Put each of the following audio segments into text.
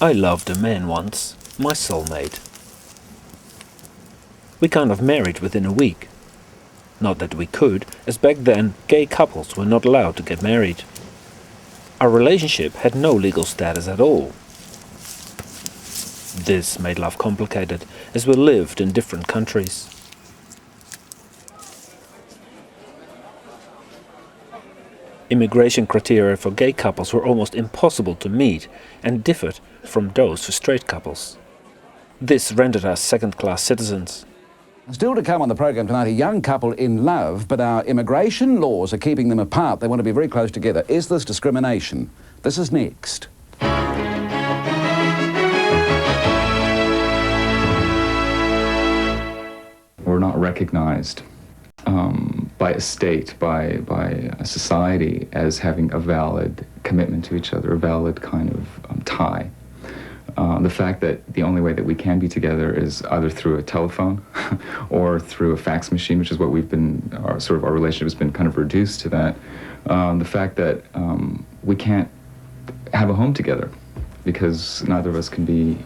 I loved a man once, my soulmate. We kind of married within a week. Not that we could, as back then gay couples were not allowed to get married. Our relationship had no legal status at all. This made love complicated, as we lived in different countries. Immigration criteria for gay couples were almost impossible to meet and differed from those for straight couples. This rendered us second-class citizens. Still to come on the program tonight, a young couple in love, but our immigration laws are keeping them apart. They want to be very close together. Is this discrimination? This is next. We're not recognized by a state, by a society as having a valid commitment to each other, a valid kind of tie. The fact that the only way that we can be together is either through a telephone or through a fax machine, which is what we've been, our relationship has been kind of reduced to that. The fact that we can't have a home together because neither of us can be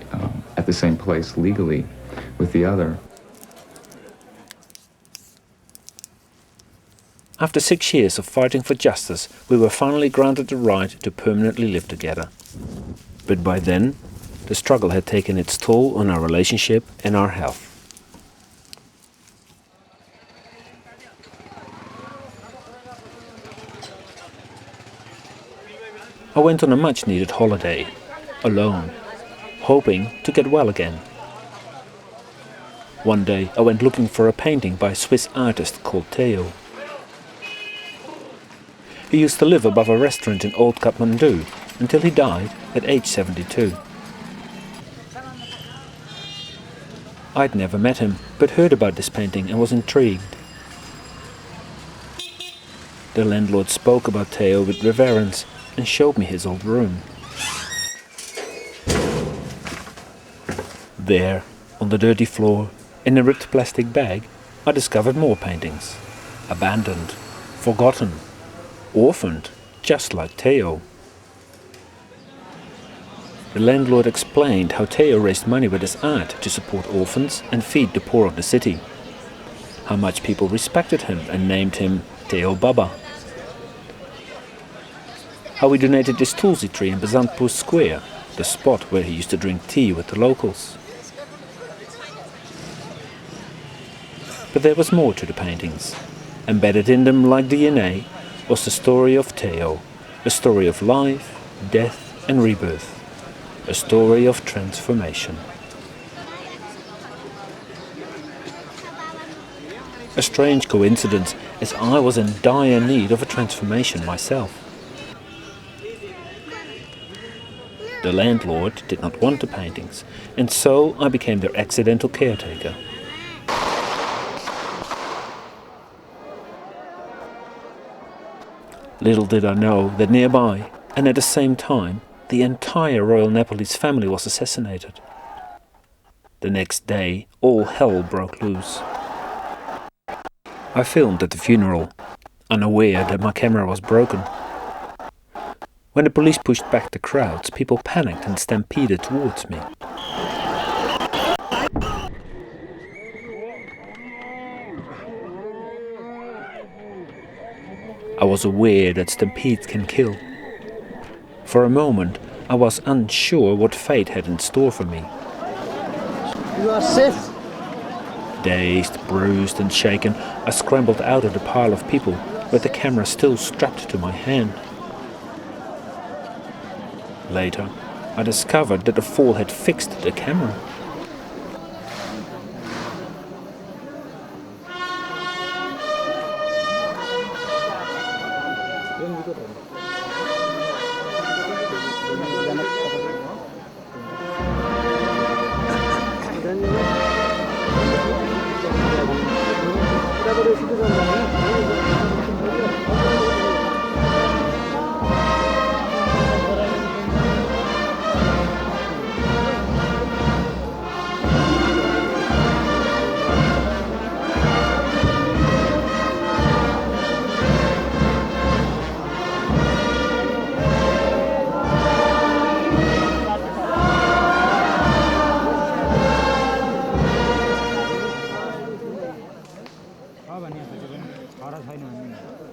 at the same place legally with the other. After 6 years of fighting for justice, we were finally granted the right to permanently live together. But by then, the struggle had taken its toll on our relationship and our health. I went on a much-needed holiday, alone, hoping to get well again. One day I went looking for a painting by a Swiss artist called Theo. He used to live above a restaurant in Old Kathmandu until he died at age 72. I'd never met him, but heard about this painting and was intrigued. The landlord spoke about Theo with reverence and showed me his old room. There, on the dirty floor, in a ripped plastic bag, I discovered more paintings. Abandoned, forgotten, orphaned, just like Theo. The landlord explained how Theo raised money with his art to support orphans and feed the poor of the city. How much people respected him and named him Theo Baba. How he donated his tulsi tree in Basantpur Square, the spot where he used to drink tea with the locals. But there was more to the paintings. Embedded in them like DNA was the story of Theo, a story of life, death and rebirth, a story of transformation. A strange coincidence, as I was in dire need of a transformation myself. The landlord did not want the paintings, and so I became their accidental caretaker. Little did I know that nearby, and at the same time, the entire royal Nepalese family was assassinated. The next day, all hell broke loose. I filmed at the funeral, unaware that my camera was broken. When the police pushed back the crowds, people panicked and stampeded towards me. I was aware that stampedes can kill. For a moment, I was unsure what fate had in store for me. You are safe. Dazed, bruised and shaken, I scrambled out of the pile of people with the camera still strapped to my hand. Later, I discovered that the fall had fixed the camera.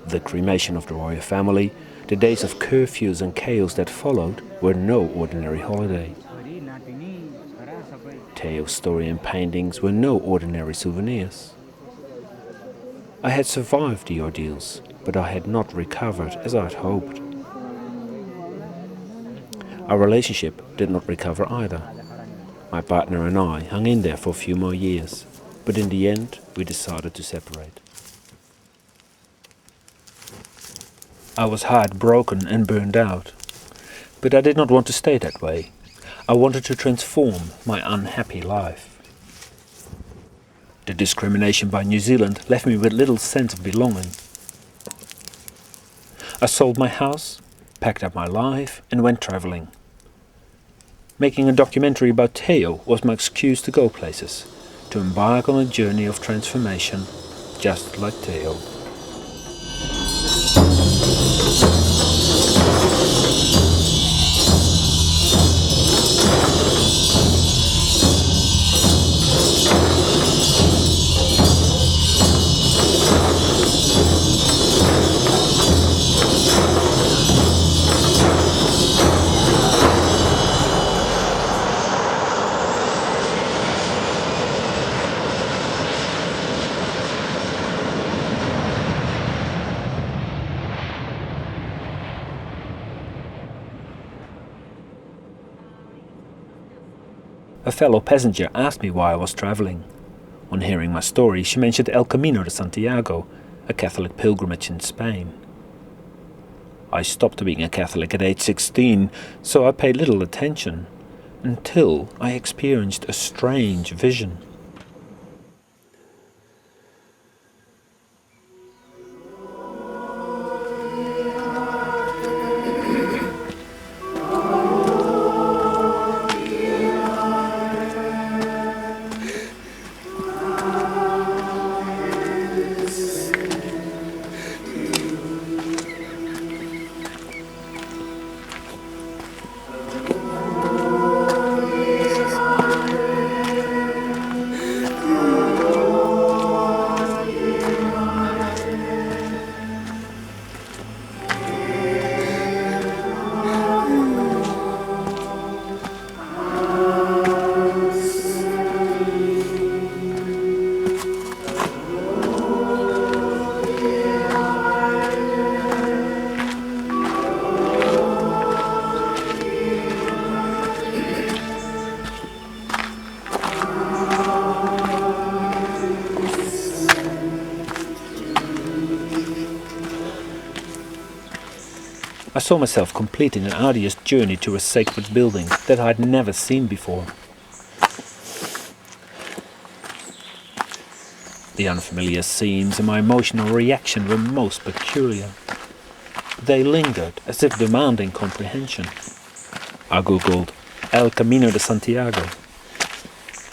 The cremation of the royal family, the days of curfews and chaos that followed, were no ordinary holiday. Theo's story and paintings were no ordinary souvenirs. I had survived the ordeals, but I had not recovered as I had hoped. Our relationship did not recover either. My partner and I hung in there for a few more years, but in the end we decided to separate. I was heartbroken and burned out, but I did not want to stay that way. I wanted to transform my unhappy life. The discrimination by New Zealand left me with little sense of belonging. I sold my house, packed up my life and went travelling. Making a documentary about Theo was my excuse to go places, to embark on a journey of transformation, just like Theo. A fellow passenger asked me why I was travelling. On hearing my story, she mentioned El Camino de Santiago, a Catholic pilgrimage in Spain. I stopped being a Catholic at age 16, so I paid little attention, until I experienced a strange vision. I saw myself completing an arduous journey to a sacred building that I had never seen before. The unfamiliar scenes and my emotional reaction were most peculiar. They lingered as if demanding comprehension. I googled El Camino de Santiago.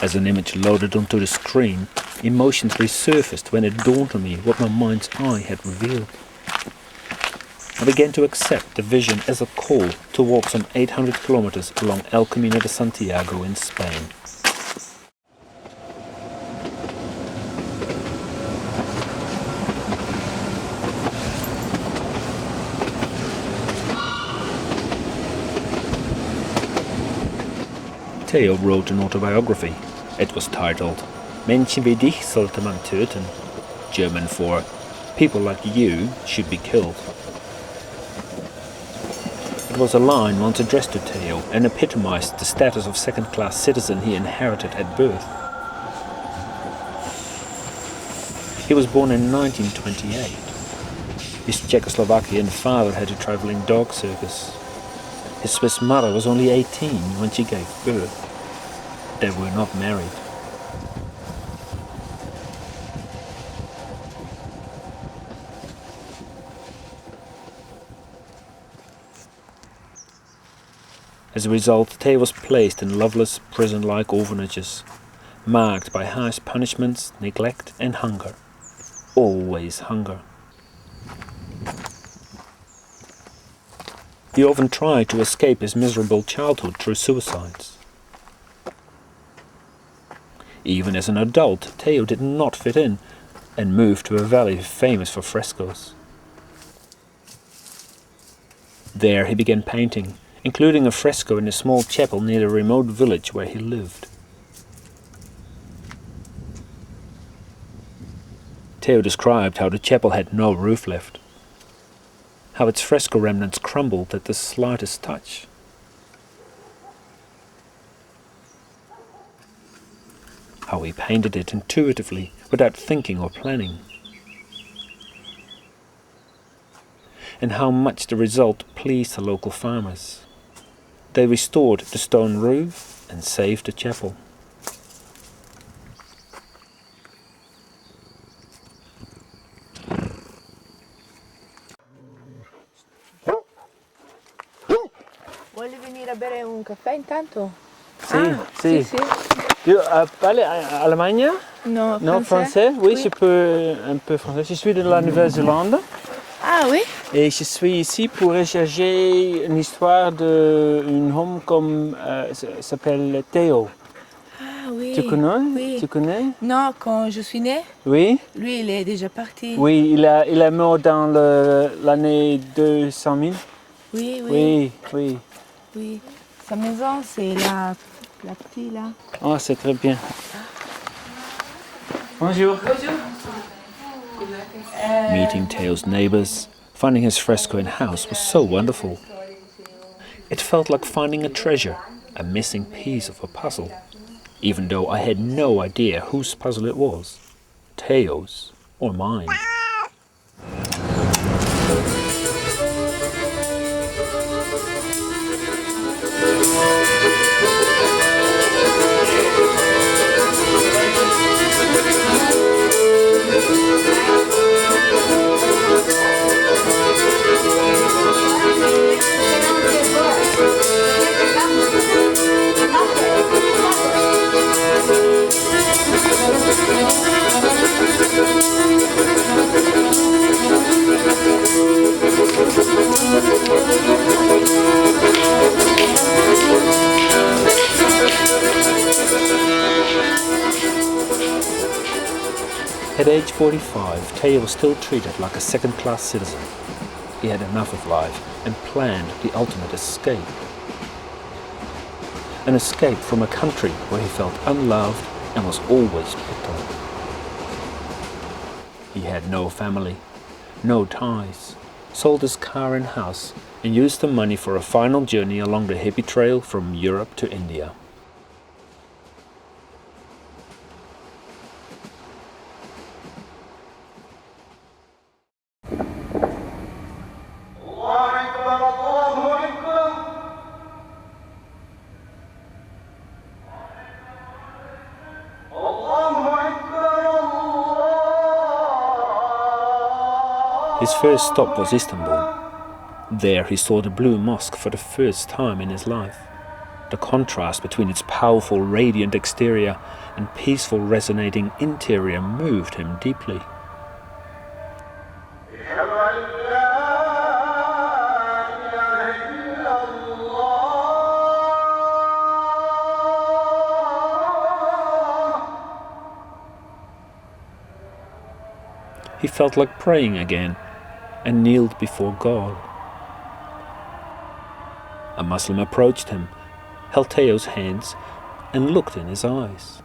As an image loaded onto the screen, emotions resurfaced when it dawned on me what my mind's eye had revealed. I began to accept the vision as a call to walk some 800 kilometers along El Camino de Santiago in Spain. Theo wrote an autobiography. It was titled Menschen wie dich sollte man töten, German for People like you should be killed. It was a line once addressed to Theo and epitomized the status of second-class citizen he inherited at birth. He was born in 1928. His Czechoslovakian father had a traveling dog circus. His Swiss mother was only 18 when she gave birth. They were not married. As a result, Theo was placed in loveless, prison-like orphanages, marked by harsh punishments, neglect and hunger. Always hunger. He often tried to escape his miserable childhood through suicides. Even as an adult, Theo did not fit in and moved to a valley famous for frescoes. There he began painting, including a fresco in a small chapel near the remote village where he lived. Theo described how the chapel had no roof left, how its fresco remnants crumbled at the slightest touch. How he painted it intuitively, without thinking or planning. And how much the result pleased the local farmers. They restored the stone roof and saved the chapel. Vuole venire a bere un caffè intanto? Si. Tu parles allemand? Non, Non, français? Oui, je peux un peu français. Je suis de la Nouvelle-Zélande Ah oui? et je suis ici pour rechercher une histoire d'un homme comme s'appelle Theo. Ah oui. Tu connais? Oui. Tu connais? Non, quand je suis née, Oui. lui il est déjà parti. Oui, il est mort dans l'année 200 000. Oui, oui, Oui, oui. oui. Sa maison c'est la petite là. Oh, c'est très bien. Bonjour. Meeting Theo's neighbors, finding his fresco in house was so wonderful. It felt like finding a treasure, a missing piece of a puzzle, even though I had no idea whose puzzle it was, Theo's or mine. At age 45, Theo was still treated like a second-class citizen. He had enough of life and planned the ultimate escape. An escape from a country where he felt unloved and was always picked on. He had no family, no ties, sold his car and house, and used the money for a final journey along the hippie trail from Europe to India. His first stop was Istanbul. There he saw the Blue Mosque for the first time in his life. The contrast between its powerful, radiant exterior and peaceful, resonating interior moved him deeply. He felt like praying again and kneeled before God. A Muslim approached him, held Theo's hands, and looked in his eyes.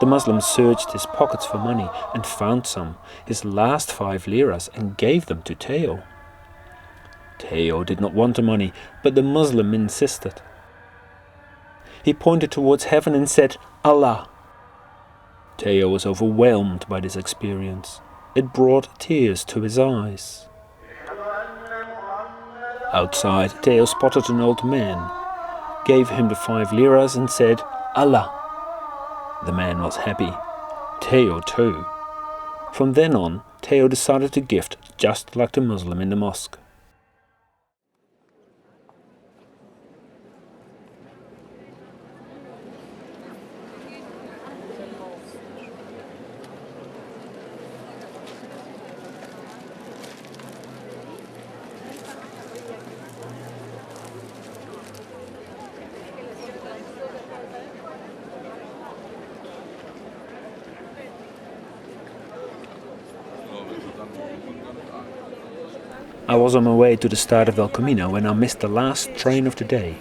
The Muslim searched his pockets for money and found some, his last 5 liras, and gave them to Theo. Theo did not want the money, but the Muslim insisted. He pointed towards heaven and said, "Allah." Theo was overwhelmed by this experience. It brought tears to his eyes. Outside, Theo spotted an old man, gave him the 5 liras and said, "Allah." The man was happy. Theo too. From then on, Theo decided to gift just like the Muslim in the mosque. I was on my way to the start of El Camino when I missed the last train of the day.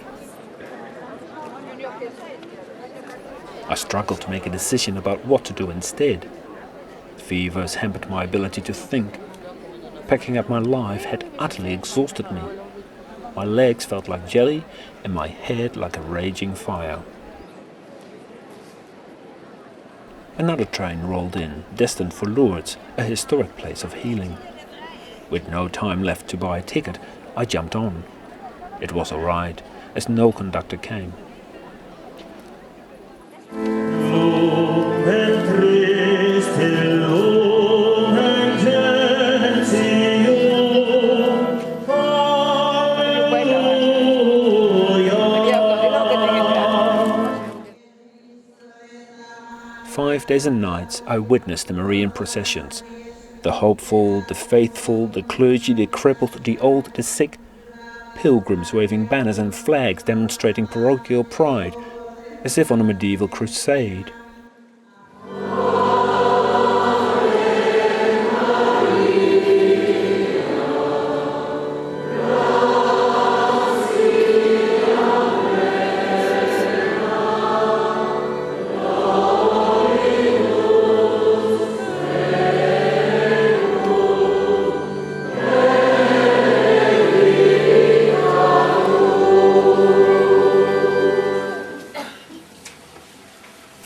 I struggled to make a decision about what to do instead. Fevers hampered my ability to think. Packing up my life had utterly exhausted me. My legs felt like jelly and my head like a raging fire. Another train rolled in, destined for Lourdes, a historic place of healing. With no time left to buy a ticket, I jumped on. It was a ride, as no conductor came. "5 days and nights I witnessed the Marian processions. The hopeful, the faithful, the clergy, the crippled, the old, the sick. Pilgrims waving banners and flags demonstrating parochial pride, as if on a medieval crusade.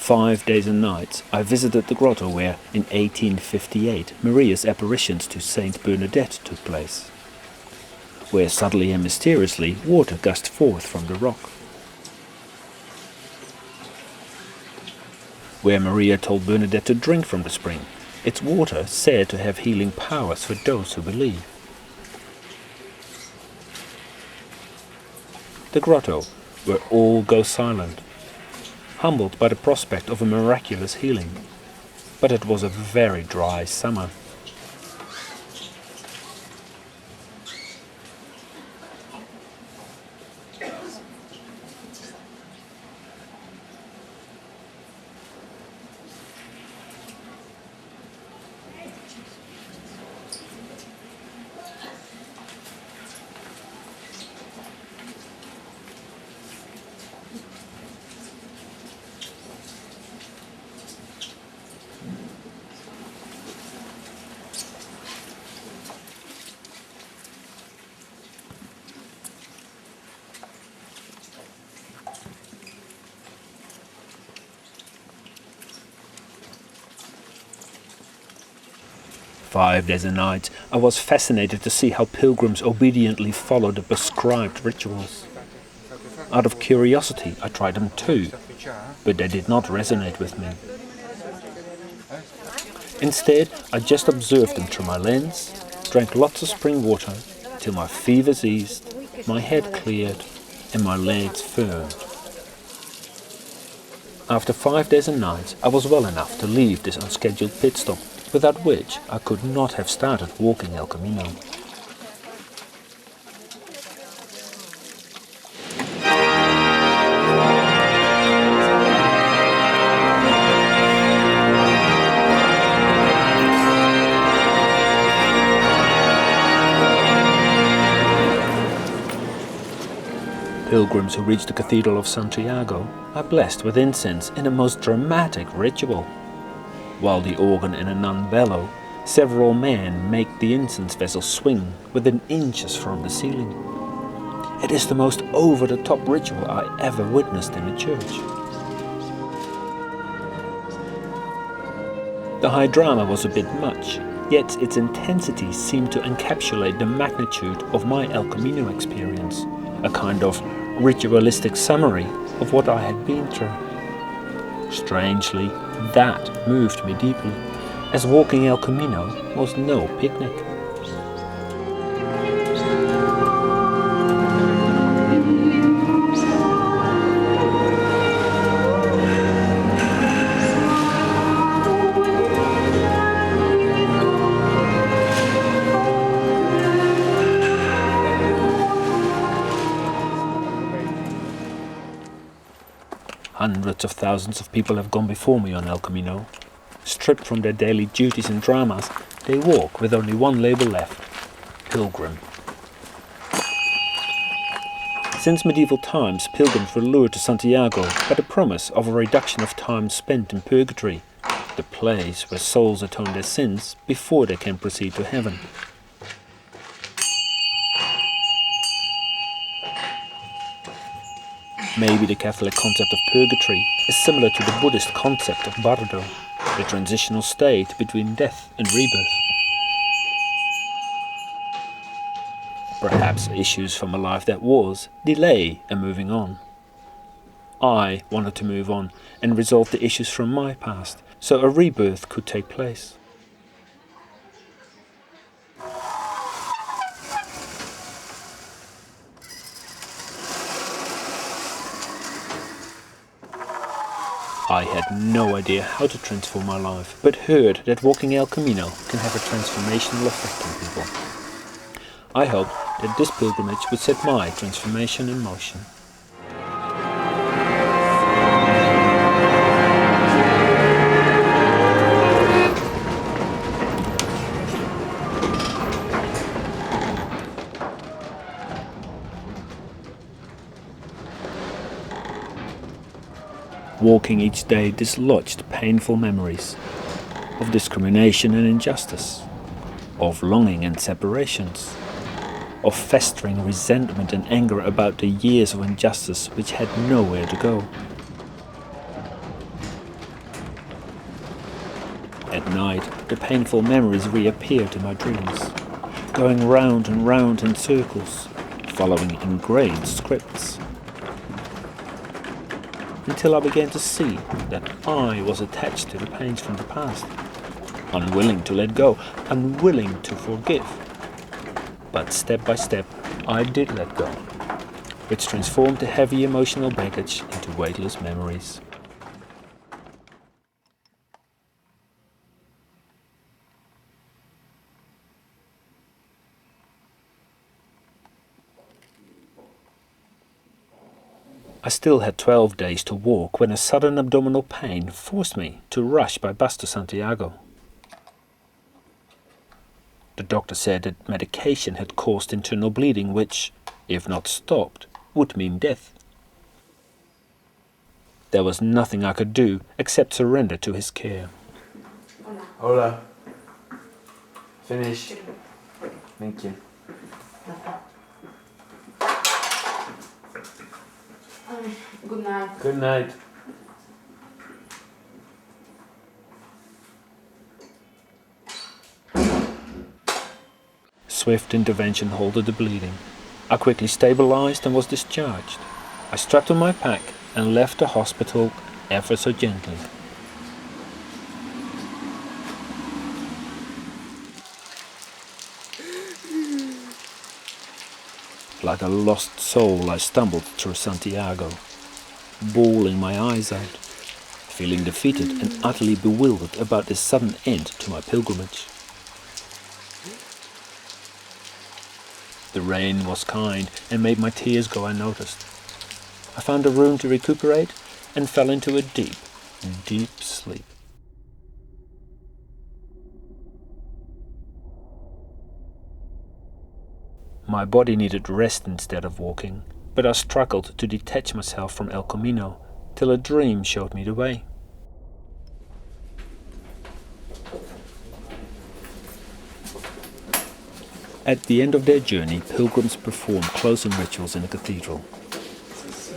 "5 days and nights I visited the grotto where, in 1858, Maria's apparitions to Saint Bernadette took place, where subtly and mysteriously water gushed forth from the rock, where Maria told Bernadette to drink from the spring, its water said to have healing powers for those who believe. The grotto, where all go silent, humbled by the prospect of a miraculous healing. But it was a very dry summer. "5 days and nights I was fascinated to see how pilgrims obediently follow the prescribed rituals. Out of curiosity I tried them too, but they did not resonate with me. Instead, I just observed them through my lens, drank lots of spring water till my fevers eased, my head cleared and my legs firmed. After 5 days and nights I was well enough to leave this unscheduled pit stop, without which I could not have started walking El Camino. Pilgrims who reach the Cathedral of Santiago are blessed with incense in a most dramatic ritual. While the organ and a nun bellow, several men make the incense vessel swing within inches from the ceiling. It is the most over-the-top ritual I ever witnessed in a church. The high drama was a bit much, yet its intensity seemed to encapsulate the magnitude of my El Camino experience, a kind of ritualistic summary of what I had been through. Strangely, that moved me deeply, as walking El Camino was no picnic. Hundreds of thousands of people have gone before me on El Camino. Stripped from their daily duties and dramas, they walk with only one label left: pilgrim. Since medieval times, pilgrims were lured to Santiago by the promise of a reduction of time spent in purgatory, the place where souls atone their sins before they can proceed to heaven. Maybe the Catholic concept of purgatory is similar to the Buddhist concept of bardo, the transitional state between death and rebirth. Perhaps issues from a life that was delay a moving on. I wanted to move on and resolve the issues from my past, so a rebirth could take place. I had no idea how to transform my life, but heard that walking El Camino can have a transformational effect on people. I hoped that this pilgrimage would set my transformation in motion. Walking each day dislodged painful memories of discrimination and injustice, of longing and separations, of festering resentment and anger about the years of injustice which had nowhere to go. At night, the painful memories reappeared in my dreams, going round and round in circles, following ingrained scripts, until I began to see that I was attached to the pains from the past, unwilling to let go, unwilling to forgive. But step by step, I did let go, which transformed the heavy emotional baggage into weightless memories. I still had 12 days to walk when a sudden abdominal pain forced me to rush by bus to Santiago. The doctor said that medication had caused internal bleeding which, if not stopped, would mean death. There was nothing I could do except surrender to his care. Hola. Finish. Thank you. Good night. Good night. Swift intervention halted the bleeding. I quickly stabilized and was discharged. I strapped on my pack and left the hospital ever so gently. Like a lost soul, I stumbled through Santiago, bawling my eyes out, feeling defeated and utterly bewildered about this sudden end to my pilgrimage. The rain was kind and made my tears go unnoticed. I found a room to recuperate and fell into a deep, deep sleep. My body needed rest instead of walking, but I struggled to detach myself from El Camino till a dream showed me the way. At the end of their journey, pilgrims perform closing rituals in the cathedral.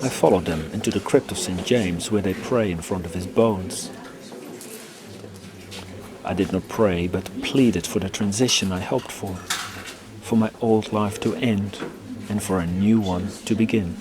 I followed them into the crypt of St. James, where they pray in front of his bones. I did not pray, but pleaded for the transition I hoped for my old life to end, and for a new one to begin.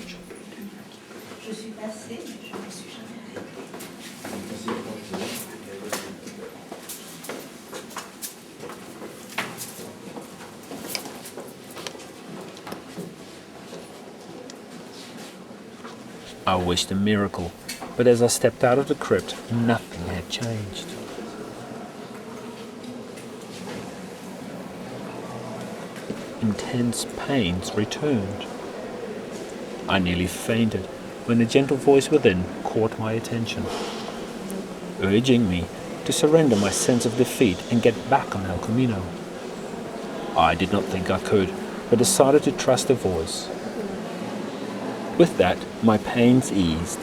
I wished a miracle, but as I stepped out of the crypt, nothing had changed. Intense pains returned. I nearly fainted when a gentle voice within caught my attention, urging me to surrender my sense of defeat and get back on El Camino. I did not think I could, but decided to trust the voice. With that, my pains eased.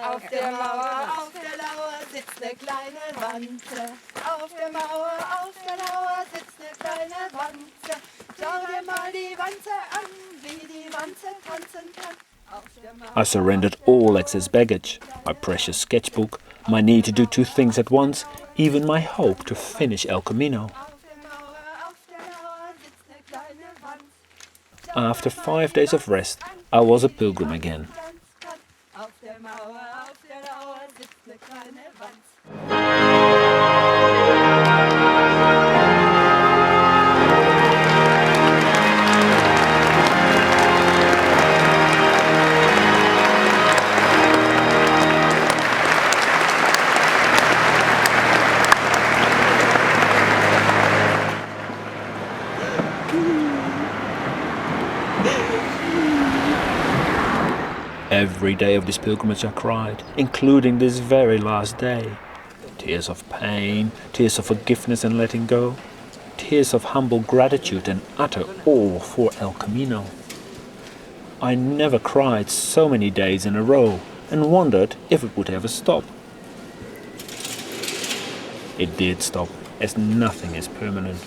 Auf der Lauer sitzt eine kleine Wanze. Auf der Lauer sitzt eine kleine Wanze. Schau dir mal die Wanze an, wie die Wanze tanzen kann. I surrendered all excess baggage, my precious sketchbook, my need to do 2 things at once, even my hope to finish El Camino. After 5 days of rest, I was a pilgrim again. Auf der Lauer sitzt eine kleine Wanze. Every day of this pilgrimage I cried, including this very last day. Tears of pain, tears of forgiveness and letting go, tears of humble gratitude and utter awe for El Camino. I never cried so many days in a row and wondered if it would ever stop. It did stop, as nothing is permanent.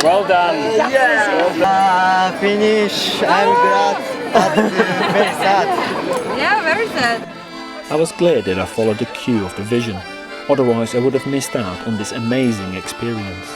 Well done. Finish. I'm glad. But very sad. Yeah, very sad. I was glad that I followed the cue of the vision, otherwise I would have missed out on this amazing experience.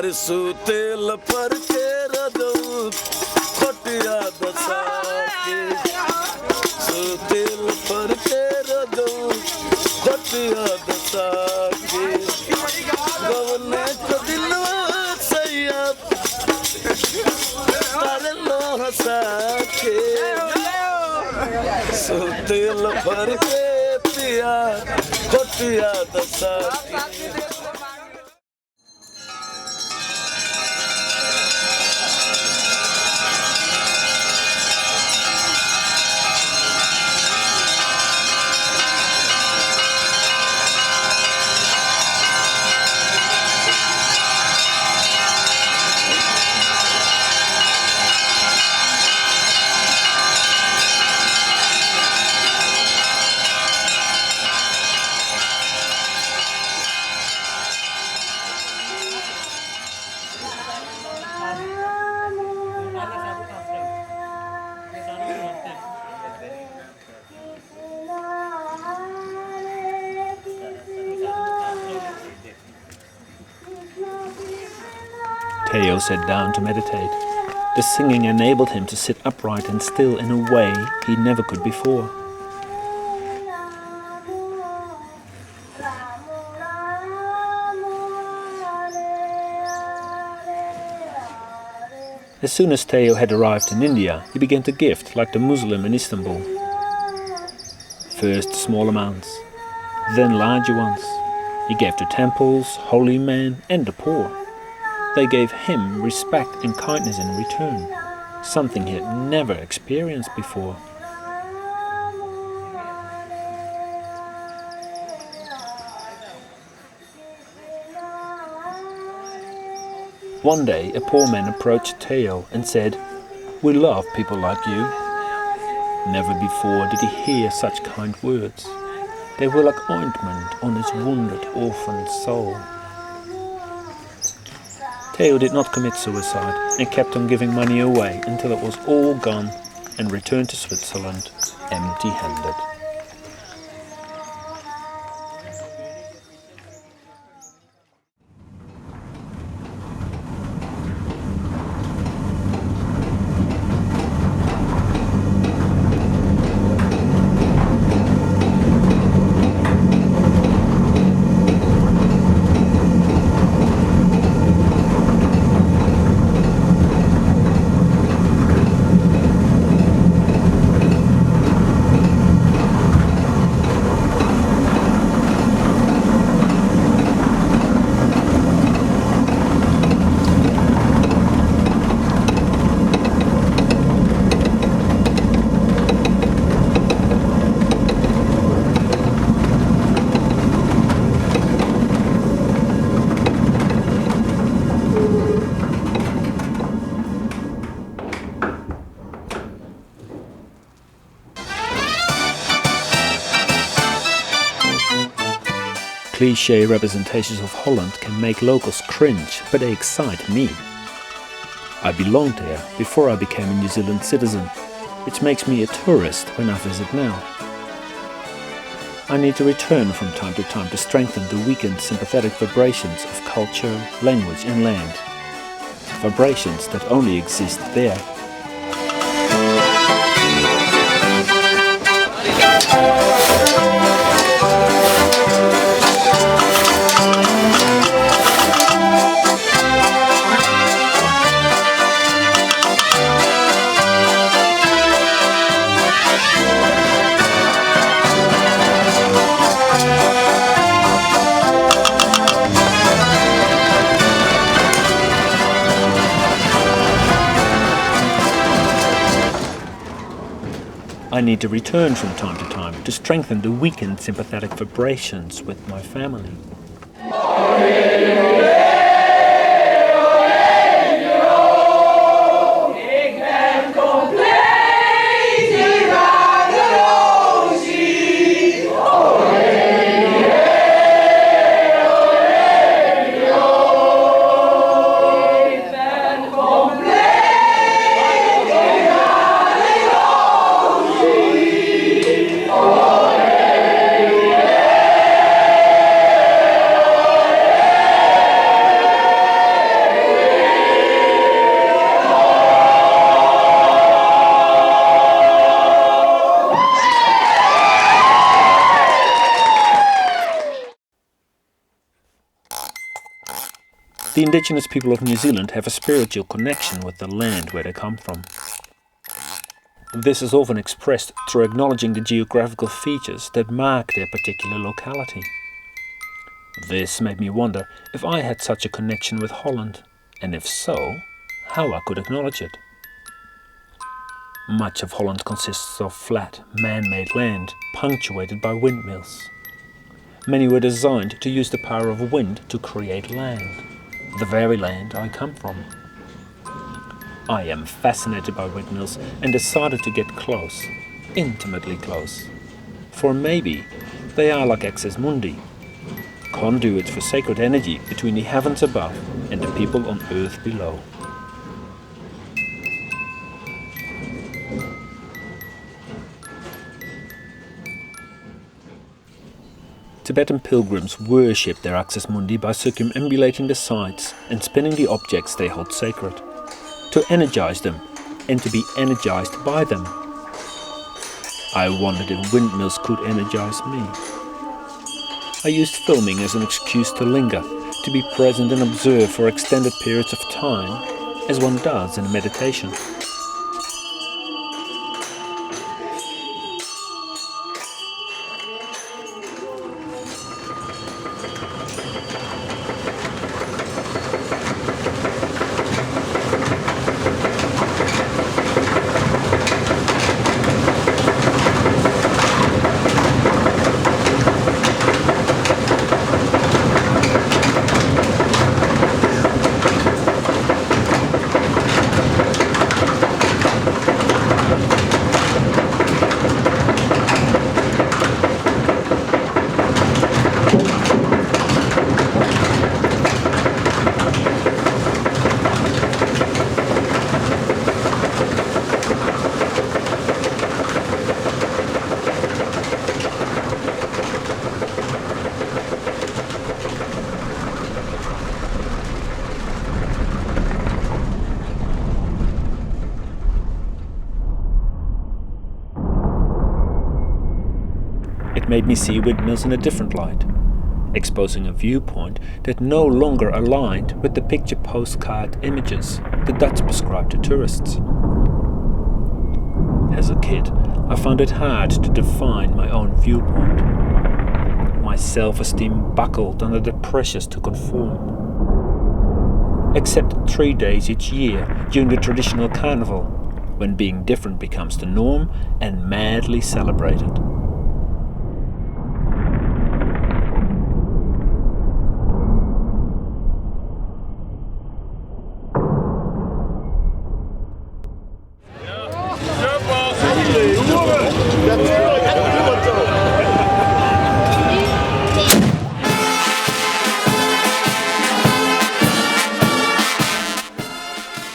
अरे सूते लपर के रदू खोटिया दसा के सूते लपर के रदू खोटिया दसा के गवने को दिलवा सैया तारे लो हंसा के सूते लपर के पिया खोटिया दसा Theo sat down to meditate. The singing enabled him to sit upright and still in a way he never could before. As soon as Theo had arrived in India, he began to gift like the Muslim in Istanbul. First small amounts, then larger ones. He gave to temples, holy men and the poor. They gave him respect and kindness in return, something he had never experienced before. One day a poor man approached Theo and said, "We love people like you." Never before did he hear such kind words. They were like ointment on his wounded, orphaned soul. Theo did not commit suicide and kept on giving money away until it was all gone and returned to Switzerland empty-handed. Cliché representations of Holland can make locals cringe, but they excite me. I belonged there before I became a New Zealand citizen, which makes me a tourist when I visit now. I need to return from time to strengthen the weakened sympathetic vibrations of culture, language and land. Vibrations that only exist there. I need to return from time to strengthen the weakened sympathetic vibrations with my family. The indigenous people of New Zealand have a spiritual connection with the land where they come from. This is often expressed through acknowledging the geographical features that mark their particular locality. This made me wonder if I had such a connection with Holland, and if so, how I could acknowledge it. Much of Holland consists of flat, man-made land, punctuated by windmills. Many were designed to use the power of wind to create land. The very land I come from. I am fascinated by windmills and decided to get close, intimately close. For maybe they are like Axis Mundi, conduits for sacred energy between the heavens above and the people on earth below. Tibetan pilgrims worship their Axis Mundi by circumambulating the sites and spinning the objects they hold sacred, to energize them and to be energized by them. I wondered if windmills could energize me. I used filming as an excuse to linger, to be present and observe for extended periods of time, as one does in a meditation. It made me see windmills in a different light, exposing a viewpoint that no longer aligned with the picture postcard images the Dutch prescribed to tourists. As a kid, I found it hard to define my own viewpoint. My self-esteem buckled under the pressures to conform. Except 3 days each year during the traditional carnival, when being different becomes the norm and madly celebrated.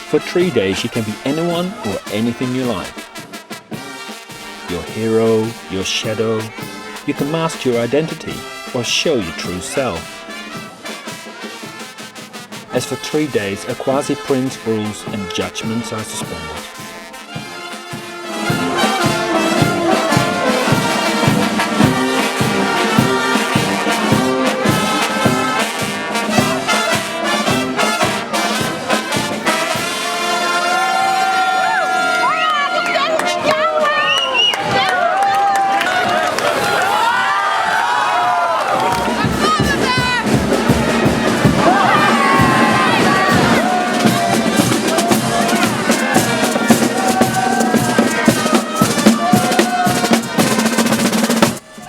For 3 days you can be anyone or anything you like. Your hero, your shadow. You can mask your identity or show your true self. As for 3 days, a quasi-prince rules and judgments are suspended.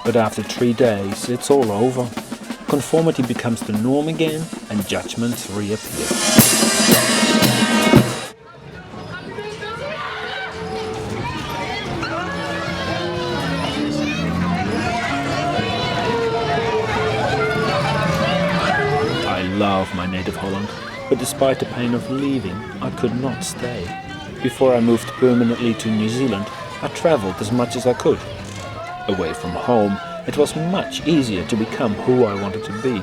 But after 3 days, it's all over. Conformity becomes the norm again, and judgments reappear. I love my native Holland, but despite the pain of leaving, I could not stay. Before I moved permanently to New Zealand, I travelled as much as I could. Away from home, it was much easier to become who I wanted to be,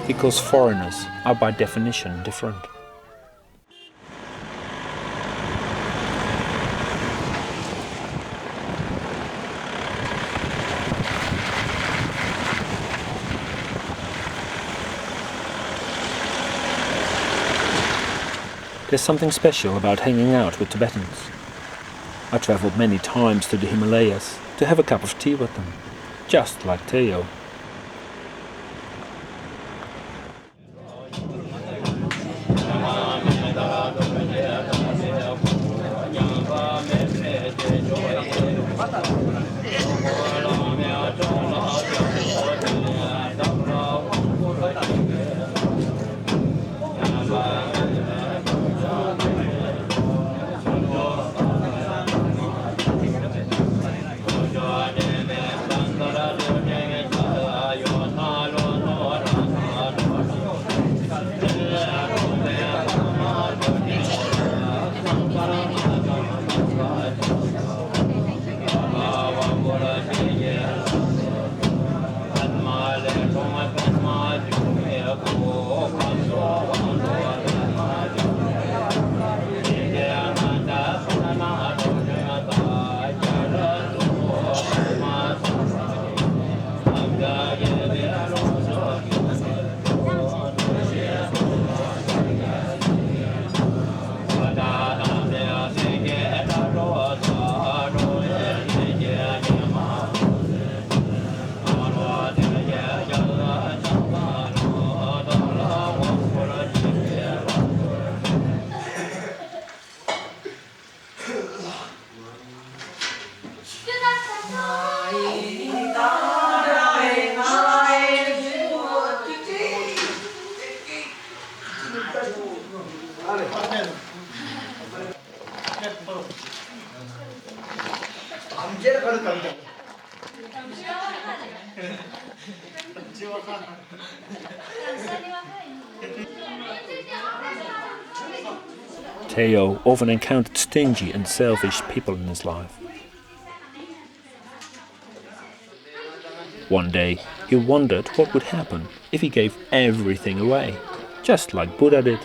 because foreigners are by definition different. There's something special about hanging out with Tibetans. I travelled many times to the Himalayas to have a cup of tea with them, just like Theo. Teo often encountered stingy and selfish people in his life. One day, he wondered what would happen if he gave everything away, just like Buddha did.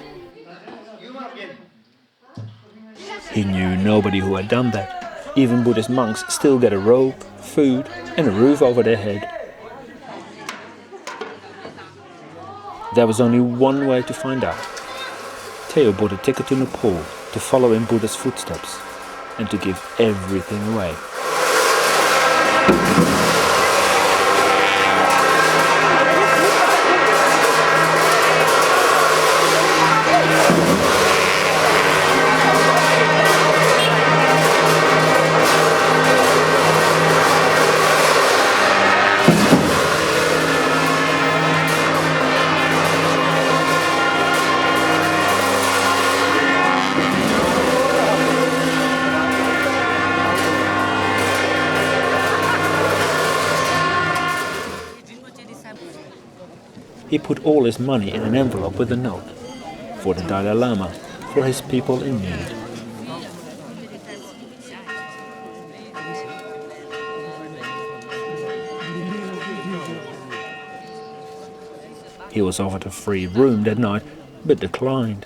He knew nobody who had done that. Even Buddhist monks still get a robe, food, and a roof over their head. There was only one way to find out. Teo bought a ticket to Nepal to follow in Buddha's footsteps and to give everything away. He put all his money in an envelope with a note for the Dalai Lama, for his people in need. He was offered a free room that night, but declined.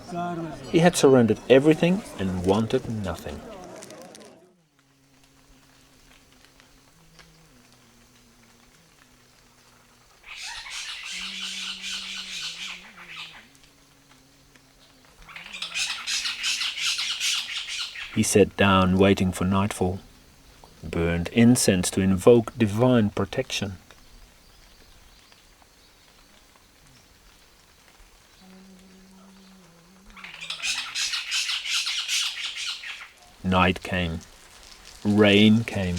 He had surrendered everything and wanted nothing. He sat down waiting for nightfall, burned incense to invoke divine protection. Night came, rain came.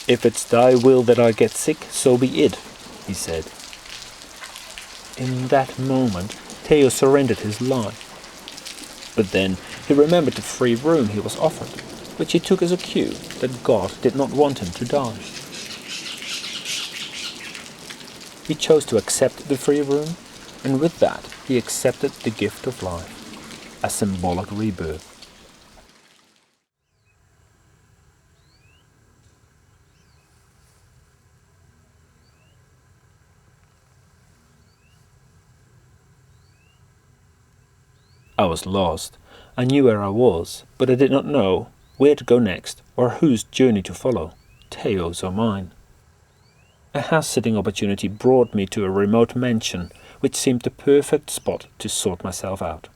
If it's thy will that I get sick, so be it, he said. In that moment, Teo surrendered his life. But then he remembered the free room he was offered, which he took as a cue that God did not want him to die. He chose to accept the free room, and with that he accepted the gift of life, a symbolic rebirth. I was lost. I knew where I was, but I did not know where to go next or whose journey to follow, Teo's or mine. A house-sitting opportunity brought me to a remote mansion, which seemed the perfect spot to sort myself out.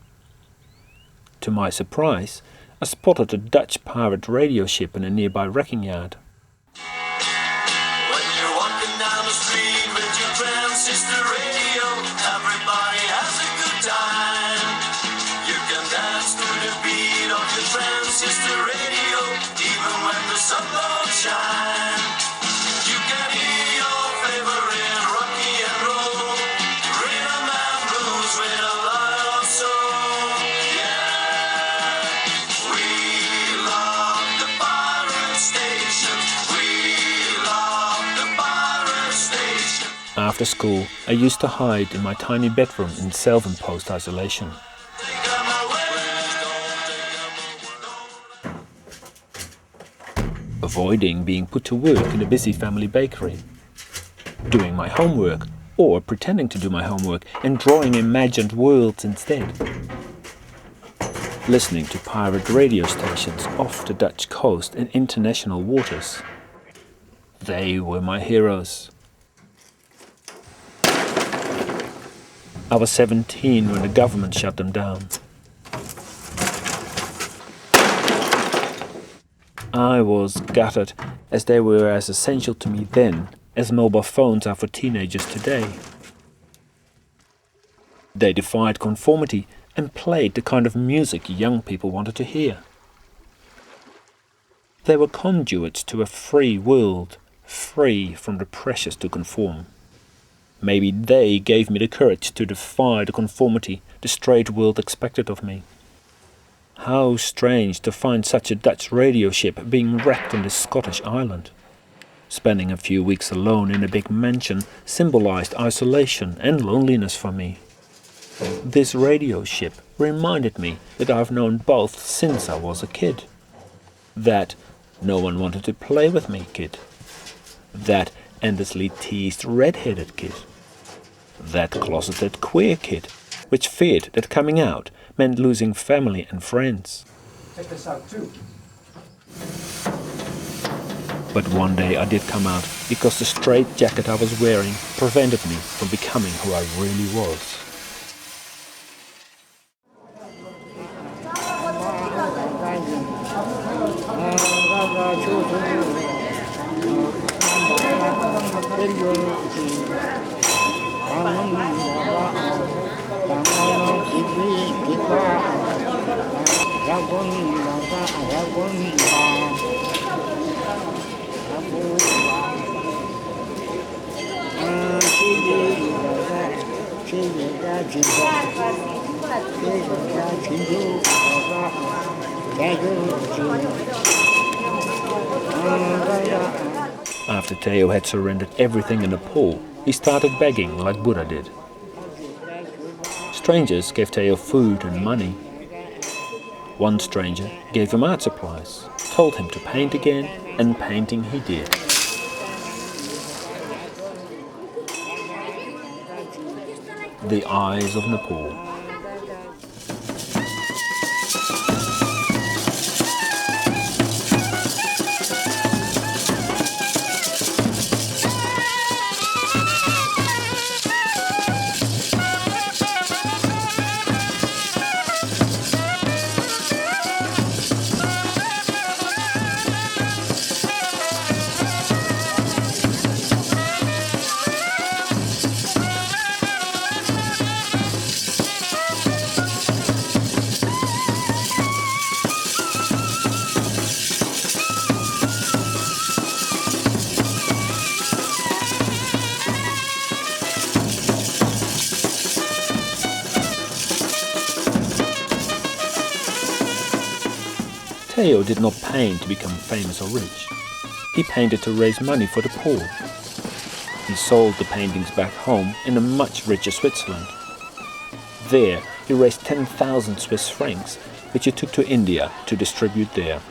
To my surprise, I spotted a Dutch pirate radio ship in a nearby wrecking yard. When you're walking down the street with your transistor radio, everybody has a good time. You can dance to the beat of your transistor radio, even when the sun don't shine. You can hear your favorite rocky and roll, rhythm and blues with a lot of soul. Yeah, we love the pirate station. We love the pirate station. After school, I used to hide in my tiny bedroom in self-imposed isolation. Take 'em away, don't take 'em away. Avoiding being put to work in a busy family bakery, doing my homework or pretending to do my homework and drawing imagined worlds instead, listening to pirate radio stations off the Dutch coast in international waters. They were my heroes. I was 17 when the government shut them down. I was gutted, as they were as essential to me then as mobile phones are for teenagers today. They defied conformity and played the kind of music young people wanted to hear. They were conduits to a free world, free from the pressures to conform. Maybe they gave me the courage to defy the conformity the straight world expected of me. How strange to find such a Dutch radio ship being wrecked on this Scottish island. Spending a few weeks alone in a big mansion symbolized isolation and loneliness for me. This radio ship reminded me that I've known both since I was a kid. That no one wanted to play with me kid. That endlessly teased red-headed kid. That closeted queer kid, which feared that coming out meant losing family and friends. Check this out too. But one day I did come out because the straight jacket I was wearing prevented me from becoming who I really was. After Theo had surrendered everything in Nepal, he started begging like Buddha did. Strangers gave Theo food and money. One stranger gave him art supplies, told him to paint again, and painting he did. The eyes of Nepal. Theo did not paint to become famous or rich. He painted to raise money for the poor. He sold the paintings back home in a much richer Switzerland. There he raised 10,000 Swiss francs, which he took to India to distribute there.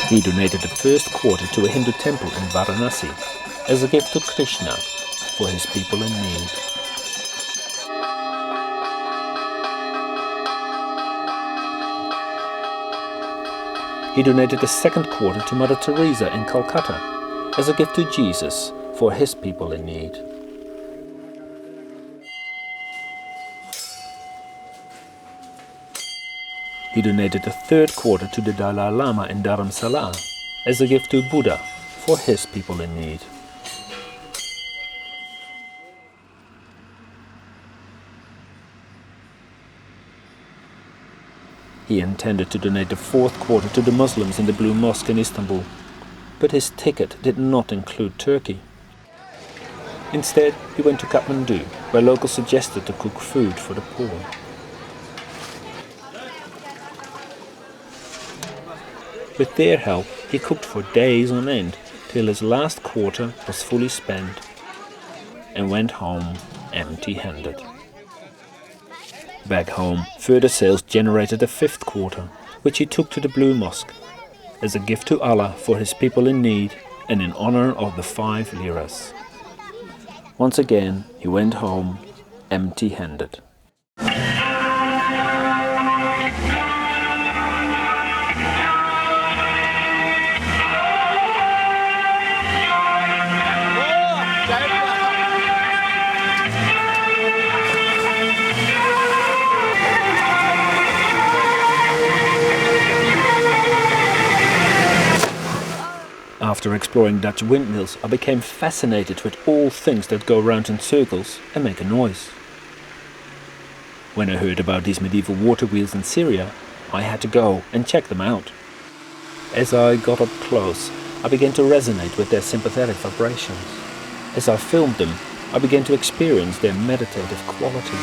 He donated the first quarter to a Hindu temple in Varanasi as a gift to Krishna for his people in need. He donated the second quarter to Mother Teresa in Calcutta as a gift to Jesus for his people in need. He donated the third quarter to the Dalai Lama in Dharamsala as a gift to Buddha for his people in need. He intended to donate the fourth quarter to the Muslims in the Blue Mosque in Istanbul, but his ticket did not include Turkey. Instead, he went to Kathmandu, where locals suggested to cook food for the poor. With their help, he cooked for days on end, till his last quarter was fully spent, and went home empty-handed. Back home, further sales generated a fifth quarter, which he took to the Blue Mosque, as a gift to Allah for his people in need and in honor of the 5 liras. Once again, he went home empty-handed. After exploring Dutch windmills, I became fascinated with all things that go round in circles and make a noise. When I heard about these medieval water wheels in Syria, I had to go and check them out. As I got up close, I began to resonate with their sympathetic vibrations. As I filmed them, I began to experience their meditative quality.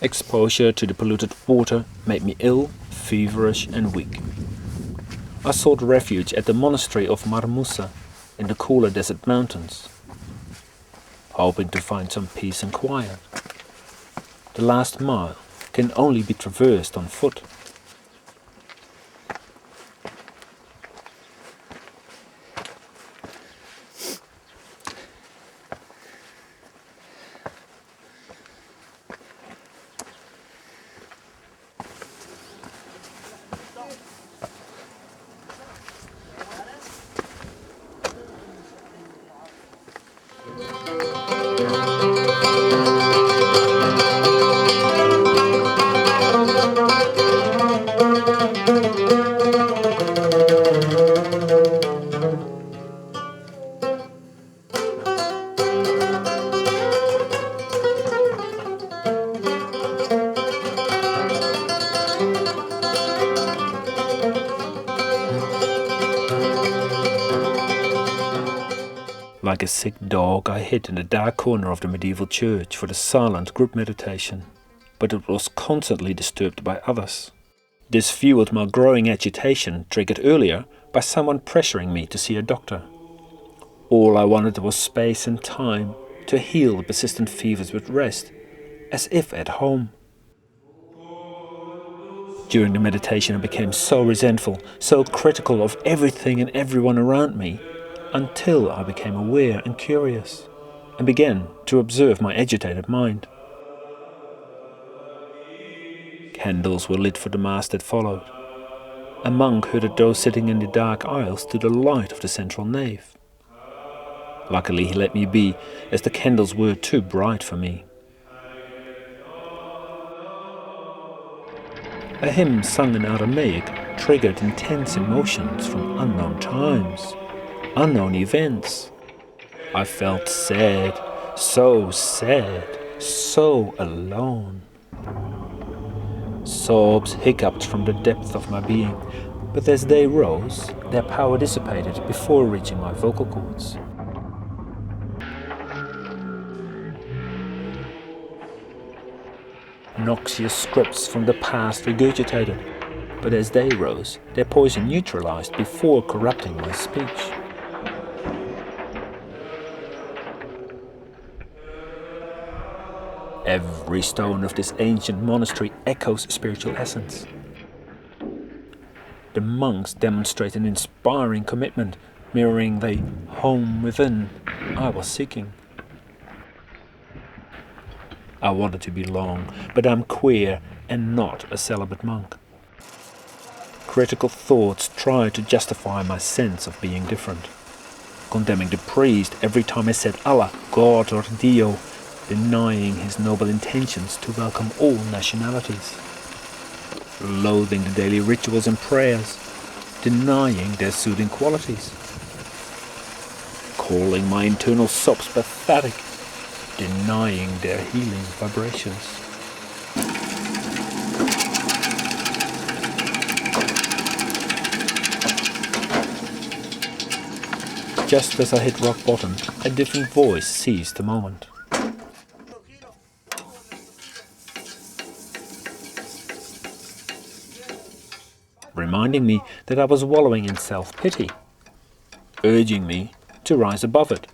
Exposure to the polluted water made me ill, feverish and weak. I sought refuge at the monastery of Mar Musa in the cooler desert mountains, hoping to find some peace and quiet. The last mile can only be traversed on foot. Like a sick dog, I hid in the dark corner of the medieval church for the silent group meditation, but it was constantly disturbed by others. This fueled my growing agitation, triggered earlier by someone pressuring me to see a doctor. All I wanted was space and time to heal the persistent fevers with rest, as if at home. During the meditation I became so resentful, so critical of everything and everyone around me, until I became aware and curious, and began to observe my agitated mind. Candles were lit for the Mass that followed. A monk herded those sitting in the dark aisles to the light of the central nave. Luckily he let me be, as the candles were too bright for me. A hymn sung in Aramaic triggered intense emotions from unknown times, unknown events. I felt sad, so alone. Sobs hiccuped from the depth of my being, but as they rose, their power dissipated before reaching my vocal cords. Noxious scripts from the past regurgitated, but as they rose, their poison neutralized before corrupting my speech. Every stone of this ancient monastery echoes spiritual essence. The monks demonstrate an inspiring commitment, mirroring the home within I was seeking. I wanted to belong, but I'm queer and not a celibate monk. Critical thoughts try to justify my sense of being different, condemning the priest every time I said Allah, God or Dio, denying his noble intentions to welcome all nationalities, loathing the daily rituals and prayers, denying their soothing qualities, calling my internal sobs pathetic, denying their healing vibrations. Just as I hit rock bottom, a different voice seized the moment. Reminding me that I was wallowing in self-pity, urging me to rise above it.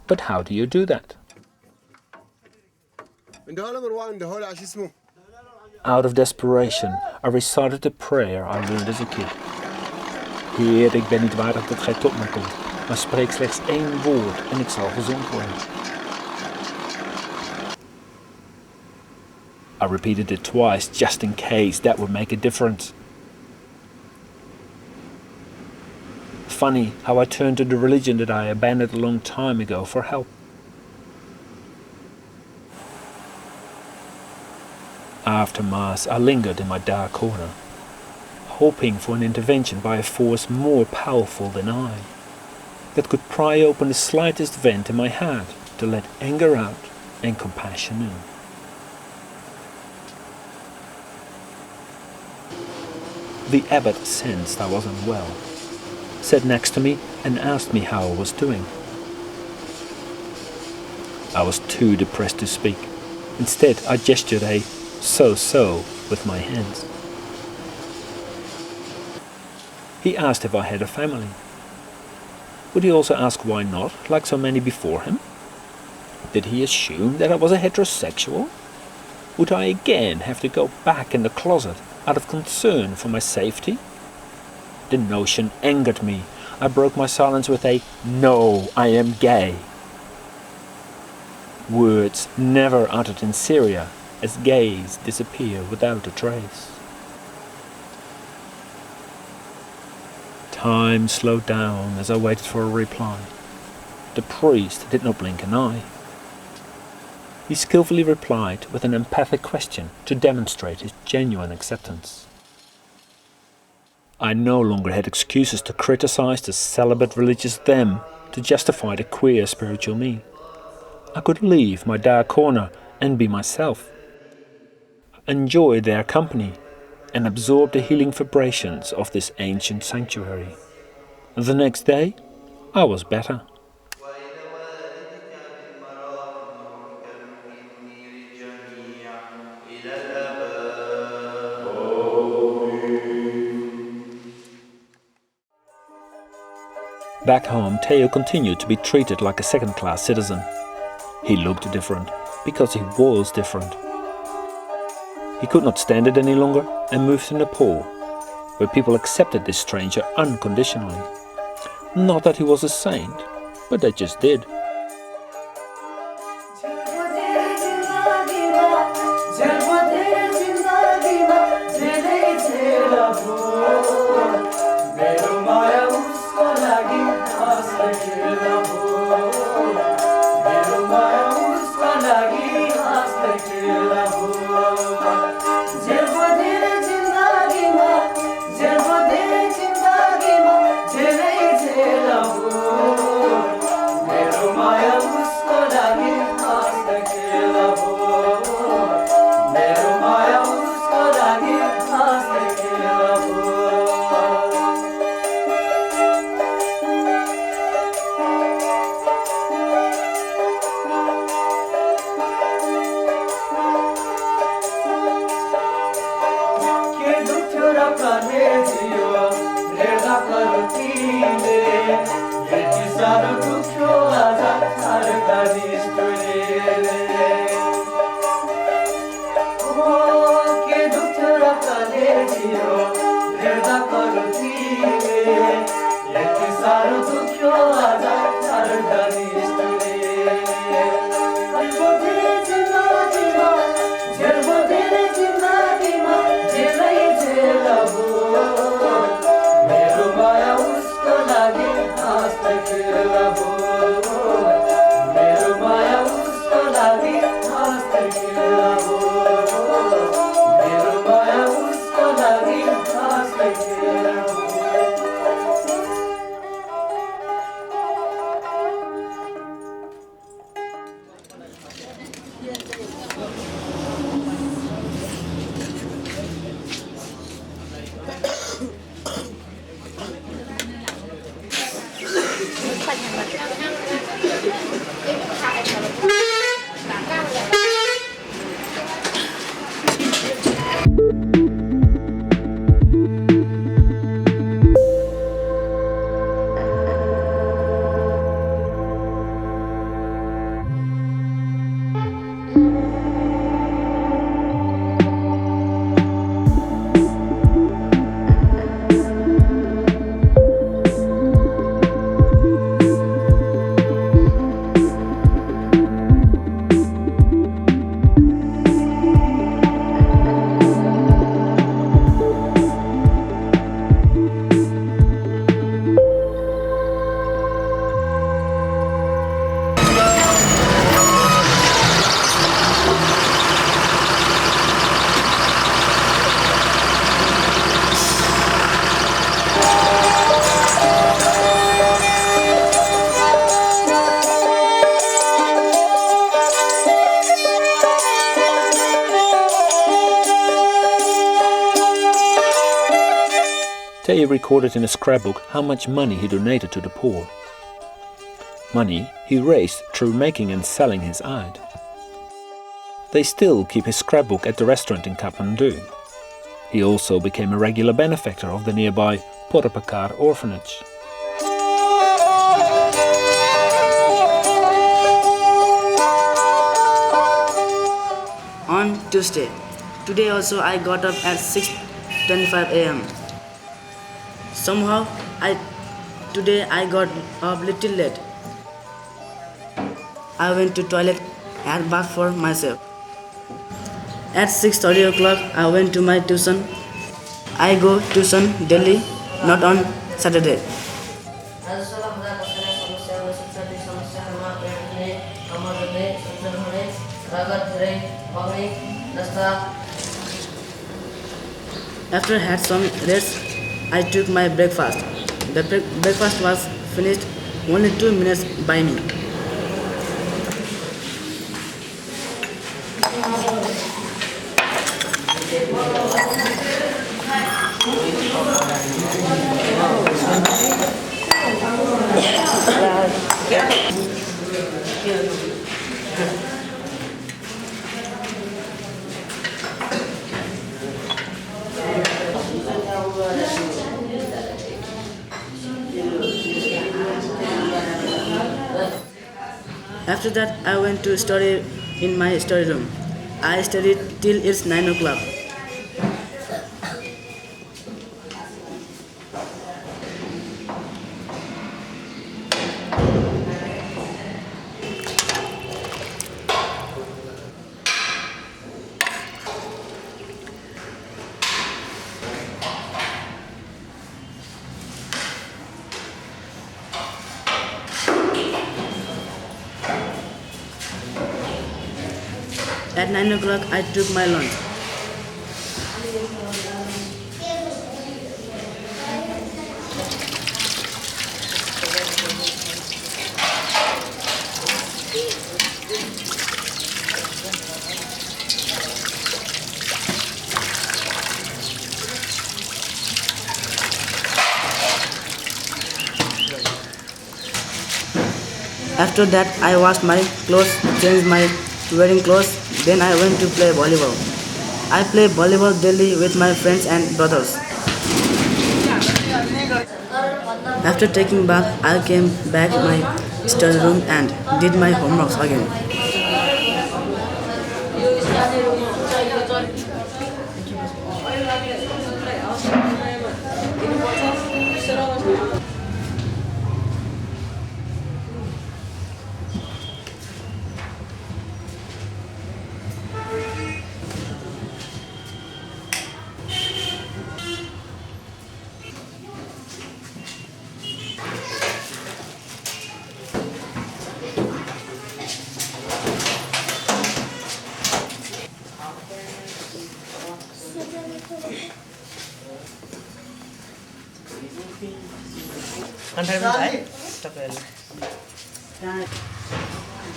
But how do you do that? Out of desperation, I recited a prayer I learned as a kid. Heer, ik ben niet waardig dat gij tot mij komt, maar spreek slechts één woord en ik zal gezond worden. I repeated it twice just in case that would make a difference. Funny how I turned to the religion that I abandoned a long time ago for help. After Mass, I lingered in my dark corner, hoping for an intervention by a force more powerful than I, that could pry open the slightest vent in my heart to let anger out and compassion in. The abbot sensed I was unwell, sat next to me and asked me how I was doing. I was too depressed to speak. Instead, I gestured a so-so with my hands. He asked if I had a family. Would he also ask why not, like so many before him? Did he assume that I was a heterosexual? Would I again have to go back in the closet out of concern for my safety? The notion angered me. I broke my silence with a "No, I am gay." Words never uttered in Syria, as gays disappear without a trace. Time slowed down as I waited for a reply. The priest did not blink an eye. He skillfully replied with an empathic question to demonstrate his genuine acceptance. I no longer had excuses to criticize the celibate religious them to justify the queer spiritual me. I could leave my dark corner and be myself, enjoy their company, and absorb the healing vibrations of this ancient sanctuary. The next day, I was better. Back home, Theo continued to be treated like a second-class citizen. He looked different, because he was different. He could not stand it any longer and moved to Nepal, where people accepted this stranger unconditionally. Not that he was a saint, but they just did. Teo recorded in a scrapbook how much money he donated to the poor. Money he raised through making and selling his art. They still keep his scrapbook at the restaurant in Kathmandu. He also became a regular benefactor of the nearby Porapakar orphanage. On Tuesday. Today also I got up at 6:25 a.m. Somehow today I got up little late. I went to toilet, had bath for myself. At 6:30 o'clock I went to my tuition. I go tuition daily, not on Saturday. After I had some rest, I took my breakfast. The breakfast was finished only 2 minutes by me. After that, I went to study in my study room. I studied till it's 9 o'clock. At 9 o'clock, I took my lunch. After that, I washed my clothes, changed my wearing clothes. Then I went to play volleyball. I play volleyball daily with my friends and brothers. After taking bath, I came back to my study room and did my homeworks again.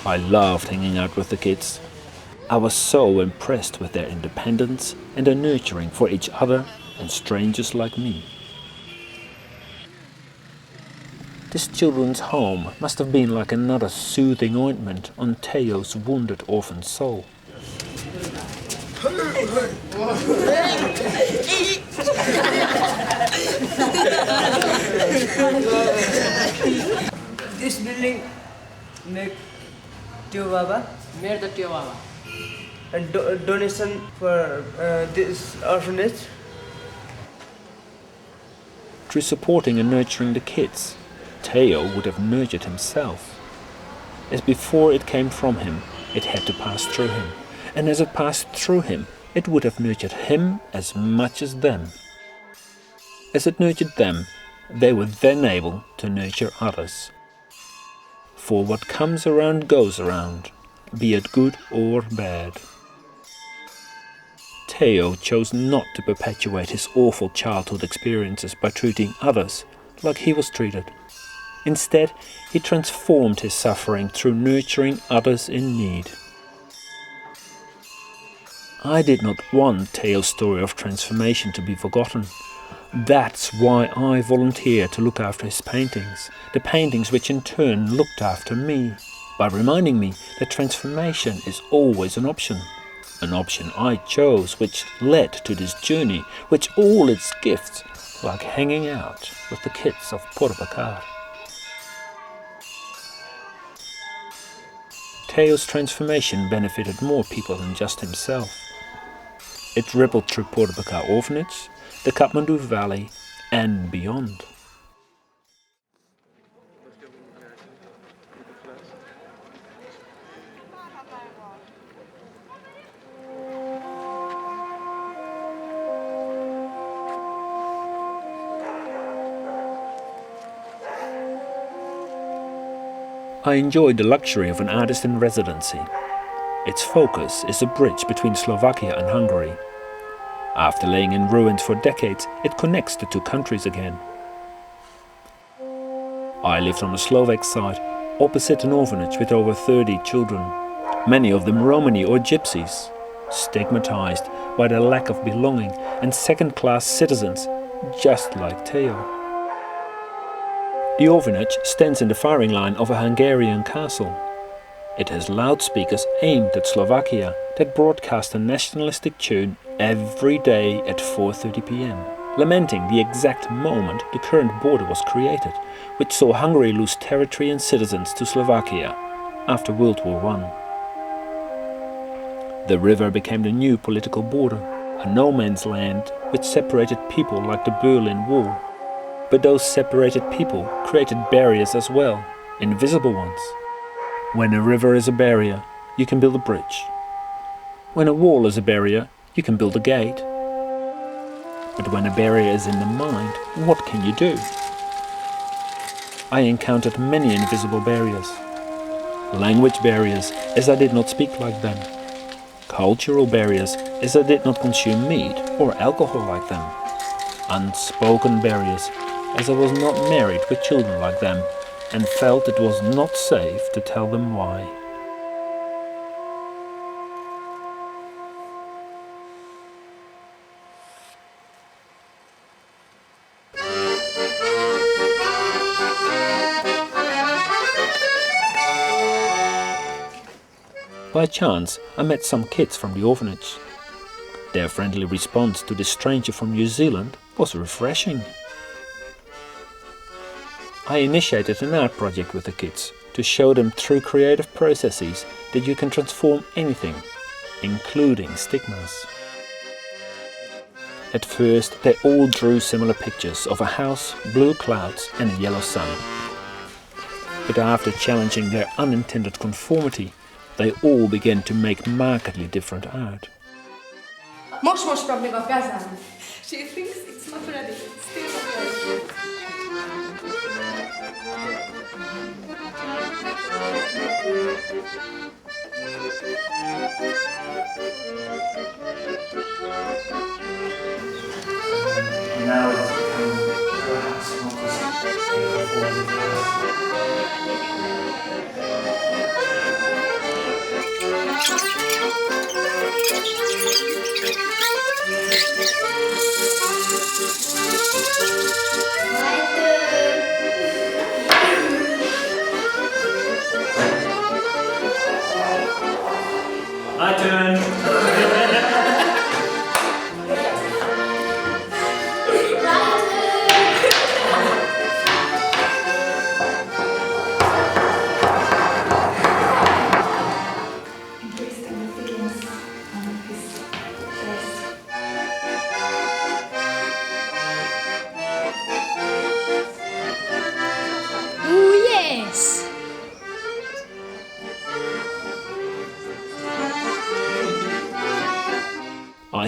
I loved hanging out with the kids. I was so impressed with their independence and their nurturing for each other and strangers like me. This children's home must have been like another soothing ointment on Teo's wounded orphan soul. This building make Tio Baba. Made the Tio Baba. And donation for this orphanage. Through supporting and nurturing the kids, Teo would have nurtured himself. As before it came from him, it had to pass through him. And as it passed through him, it would have nurtured him as much as them. As it nurtured them, they were then able to nurture others. For what comes around goes around, be it good or bad. Teo chose not to perpetuate his awful childhood experiences by treating others like he was treated. Instead, he transformed his suffering through nurturing others in need. I did not want Teo's story of transformation to be forgotten. That's why I volunteered to look after his paintings, the paintings which in turn looked after me, by reminding me that transformation is always an option I chose, which led to this journey, which all its gifts, like hanging out with the kids of Portugal. Teo's transformation benefited more people than just himself. It rippled through Portugal Orphanage, the Kathmandu Valley, and beyond. I enjoyed the luxury of an artist in residency. Its focus is a bridge between Slovakia and Hungary. After laying in ruins for decades, it connects the two countries again. I lived on the Slovak side, opposite an orphanage with over 30 children, many of them Romani or Gypsies, stigmatized by their lack of belonging and second-class citizens, just like Teo. The orphanage stands in the firing line of a Hungarian castle. It has loudspeakers aimed at Slovakia that broadcast a nationalistic tune every day at 4:30 p.m, lamenting the exact moment the current border was created, which saw Hungary lose territory and citizens to Slovakia after World War I. The river became the new political border, a no-man's land which separated people like the Berlin Wall. But those separated people created barriers as well, invisible ones. When a river is a barrier, you can build a bridge. When a wall is a barrier, you can build a gate. But when a barrier is in the mind, what can you do? I encountered many invisible barriers. Language barriers, as I did not speak like them. Cultural barriers, as I did not consume meat or alcohol like them. Unspoken barriers, as I was not married with children like them, and felt it was not safe to tell them why. By chance, I met some kids from the orphanage. Their friendly response to this stranger from New Zealand was refreshing. I initiated an art project with the kids to show them through creative processes that you can transform anything, including stigmas. At first, they all drew similar pictures of a house, blue clouds and a yellow sun. But after challenging their unintended conformity, they all began to make markedly different art. Most probably a gazán. She thinks it's not ready. It's still not ready. Now it's become perhaps not as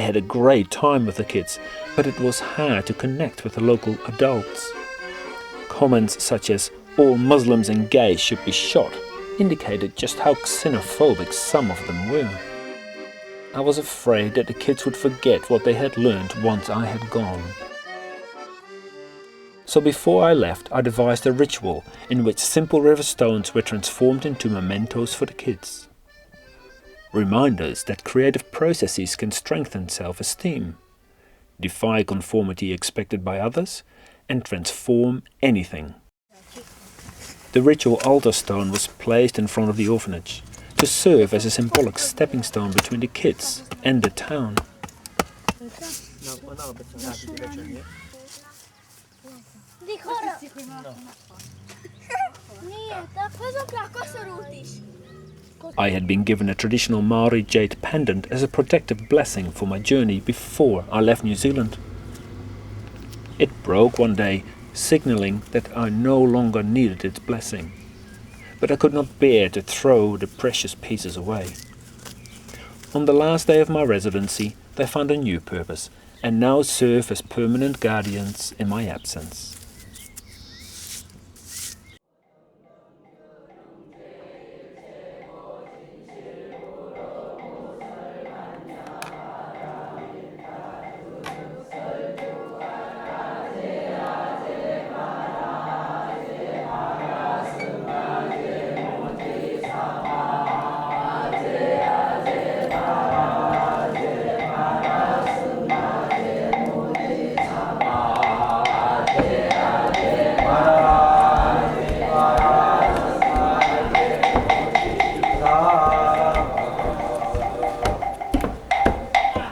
had a great time with the kids, but it was hard to connect with the local adults. Comments such as "all Muslims and gays should be shot" indicated just how xenophobic some of them were. I was afraid that the kids would forget what they had learned once I had gone. So before I left, I devised a ritual in which simple river stones were transformed into mementos for the kids. Reminders that creative processes can strengthen self-esteem, defy conformity expected by others, and transform anything. The ritual altar stone was placed in front of the orphanage to serve as a symbolic stepping stone between the kids and the town. I had been given a traditional Maori jade pendant as a protective blessing for my journey before I left New Zealand. It broke one day, signaling that I no longer needed its blessing, but I could not bear to throw the precious pieces away. On the last day of my residency, they found a new purpose and now serve as permanent guardians in my absence.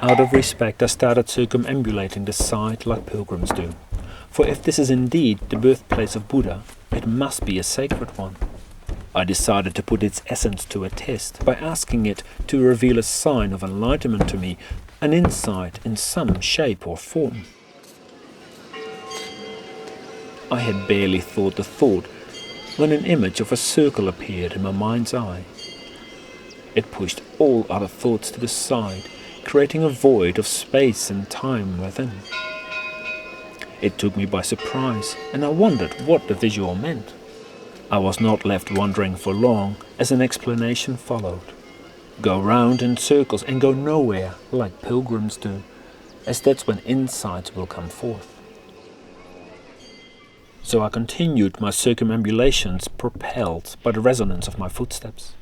Out of respect, I started circumambulating the site like pilgrims do. For if this is indeed the birthplace of Buddha, it must be a sacred one. I decided to put its essence to a test by asking it to reveal a sign of enlightenment to me, an insight in some shape or form. I had barely thought the thought when an image of a circle appeared in my mind's eye. It pushed all other thoughts to the side, creating a void of space and time within. It took me by surprise, and I wondered what the visual meant. I was not left wondering for long, as an explanation followed. Go round in circles and go nowhere, like pilgrims do, as that's when insights will come forth. So I continued my circumambulations, propelled by the resonance of my footsteps.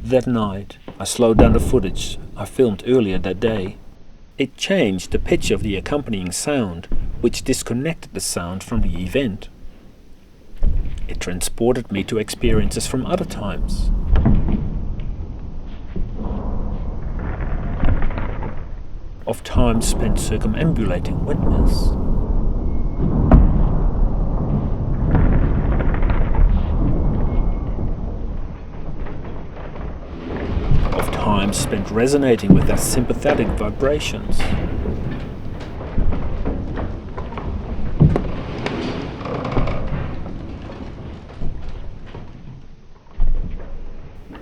That night, I slowed down the footage I filmed earlier that day. It changed the pitch of the accompanying sound, which disconnected the sound from the event. It transported me to experiences from other times. Of time spent circumambulating windmills. Time spent resonating with their sympathetic vibrations.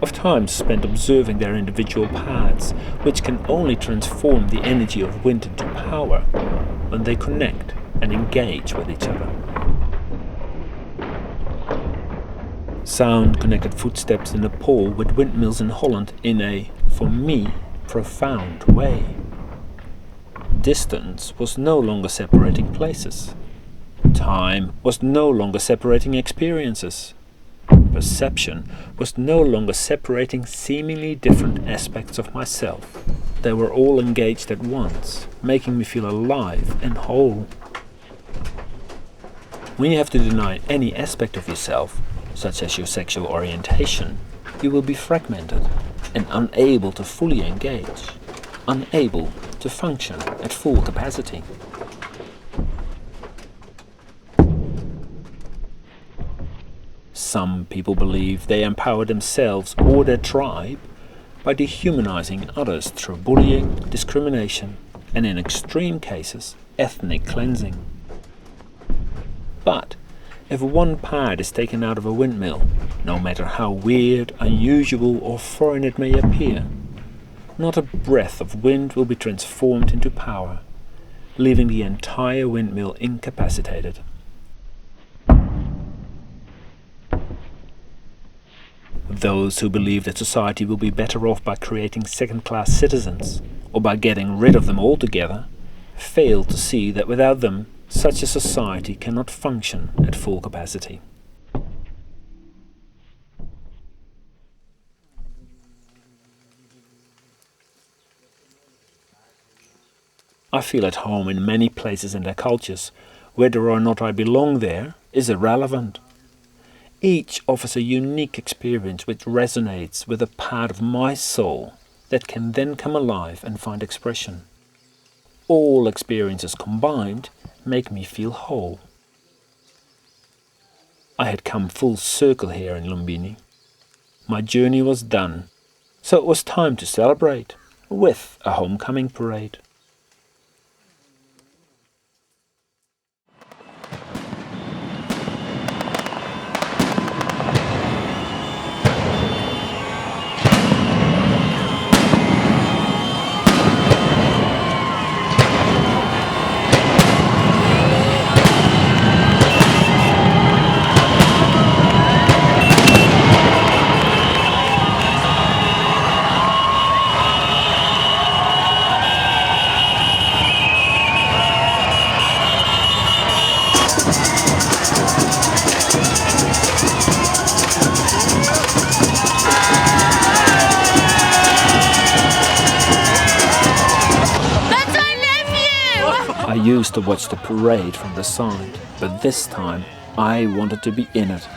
Of time spent observing their individual paths, which can only transform the energy of wind into power when they connect and engage with each other. Sound connected footsteps in Nepal with windmills in Holland in a, for me, profound way. Distance was no longer separating places. Time was no longer separating experiences. Perception was no longer separating seemingly different aspects of myself. They were all engaged at once, making me feel alive and whole. When you have to deny any aspect of yourself, such as your sexual orientation, you will be fragmented and unable to fully engage, unable to function at full capacity. Some people believe they empower themselves or their tribe by dehumanizing others through bullying, discrimination, and in extreme cases, ethnic cleansing. But if one part is taken out of a windmill, no matter how weird, unusual, or foreign it may appear, not a breath of wind will be transformed into power, leaving the entire windmill incapacitated. Those who believe that society will be better off by creating second-class citizens, or by getting rid of them altogether, fail to see that without them, such a society cannot function at full capacity. I feel at home in many places and their cultures. Whether or not I belong there is irrelevant. Each offers a unique experience which resonates with a part of my soul that can then come alive and find expression. All experiences combined make me feel whole. I had come full circle here in Lumbini. My journey was done, so it was time to celebrate with a homecoming parade. I used to watch the parade from the side, but this time I wanted to be in it.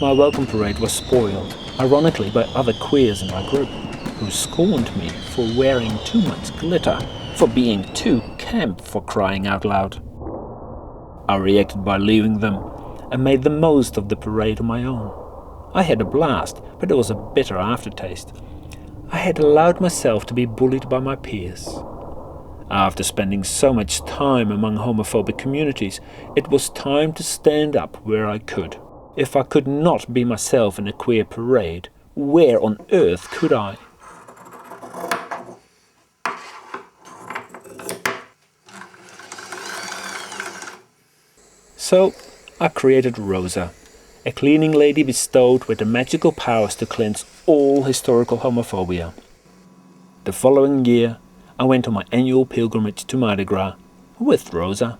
My welcome parade was spoiled, ironically, by other queers in my group, who scorned me for wearing too much glitter, for being too camp, for crying out loud. I reacted by leaving them and made the most of the parade on my own. I had a blast, but it was a bitter aftertaste. I had allowed myself to be bullied by my peers. After spending so much time among homophobic communities, it was time to stand up where I could. If I could not be myself in a queer parade, where on earth could I? So I created Rosa, a cleaning lady bestowed with the magical powers to cleanse all historical homophobia. The following year, I went on my annual pilgrimage to Mardi Gras with Rosa.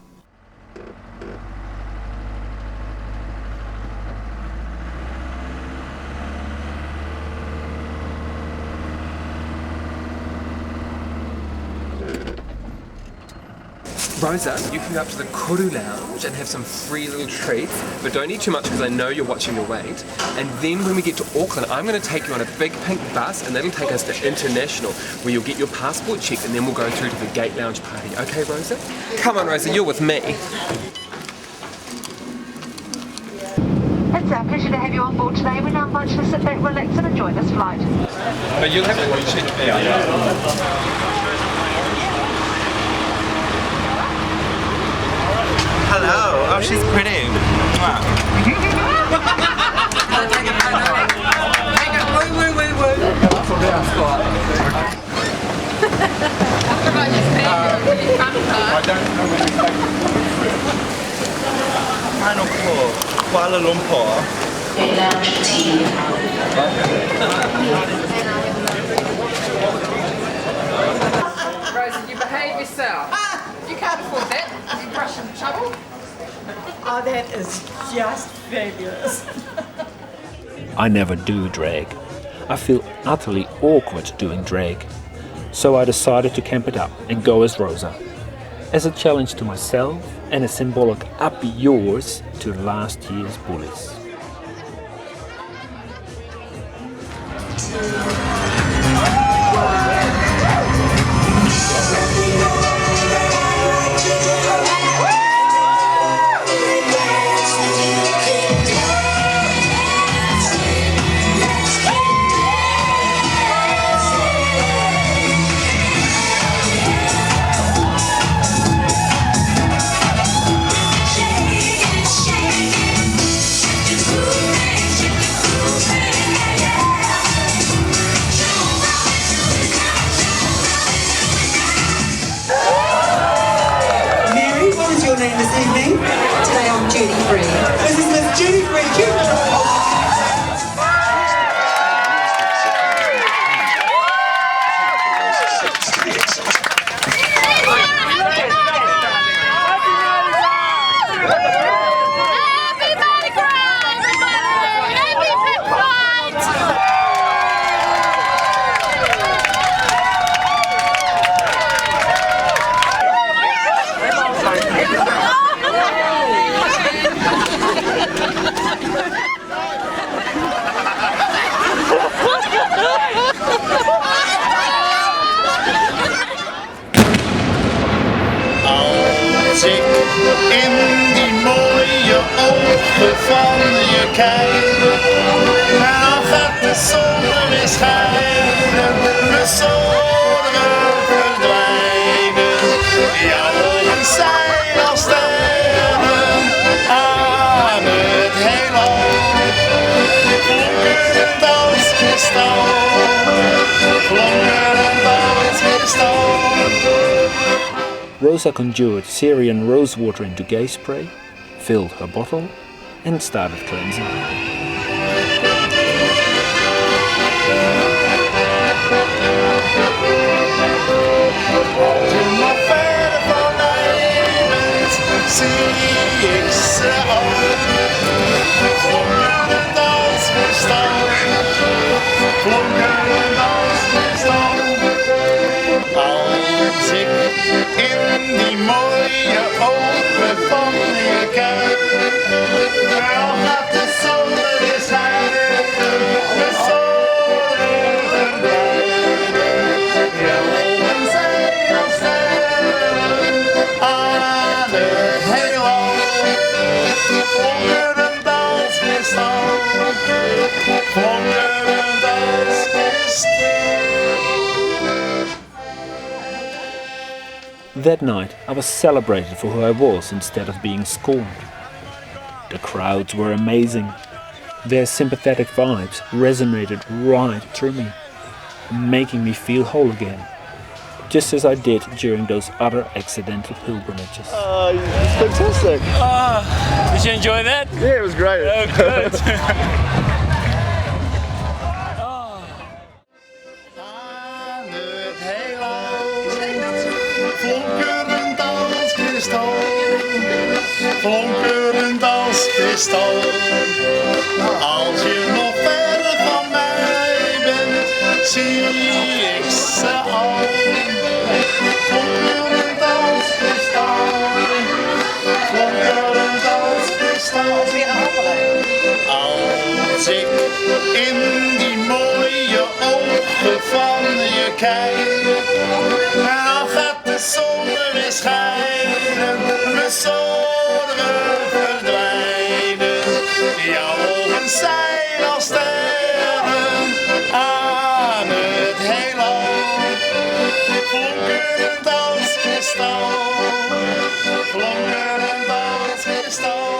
Rosa, you can go up to the Kuru Lounge and have some free little treats, but don't eat too much because I know you're watching your weight. And then when we get to Auckland, I'm going to take you on a big pink bus and that'll take us to International, where you'll get your passport checked and then we'll go through to the Gate Lounge party. Okay, Rosa? Come on, Rosa, you're with me. It's our pleasure to have you on board today. We now invite you to sit back, relax and enjoy this flight. But you'll have to check me out. Hello. Oh, she's pretty. Final call, Kuala Lumpur. Rosie, you behave yourself. You can't afford that. You Russian trouble. Oh, that is just fabulous. I never do drag. I feel utterly awkward doing drag. So I decided to camp it up and go as Rosa, as a challenge to myself and a symbolic up yours to last year's bullies. Mary, what is your name this evening? Today I'm duty free. This is Miss Judy Free. Give her a round. Als ik in die mooie ogen van je kijk, dan gaat de zon weer schijnen, mijn zorgen verdwijnen. Jouw ogen zijn als sterren aan het heelal, flonkerend als kristal, flonkerend als kristal. Rosa conjured Syrian rose water into gay spray, filled her bottle, and started cleansing. Als je nog verder van mij bent, zie ik ze al. Flonkerend als kristal, flonkerend als kristal. Als ik in die mooie ogen van je kijk, dan gaat de zon weer schijnen, de zorgen verdwijnen. Jouw ogen zijn als sterren aan het heelal, flonkerend als kristal, flonkerend als kristal. That night, I was celebrated for who I was instead of being scorned. The crowds were amazing. Their sympathetic vibes resonated right through me, making me feel whole again, just as I did during those other accidental pilgrimages. It's fantastic. Did you enjoy that? Yeah, it was great. Oh, good. Flonkerend als kristal, flonkerend als kristal. Als je nog verder van mij bent, zie ik ze al. Flonkerend als kristal, flonkerend als kristal. Als ik in die mooie ogen van je kijk, dan gaat de zon weer schijnen, mijn zorgen verdwijnen. Jouw ogen zijn als sterren aan het heelal, flonkerend als kristal, flonkerend als kristal.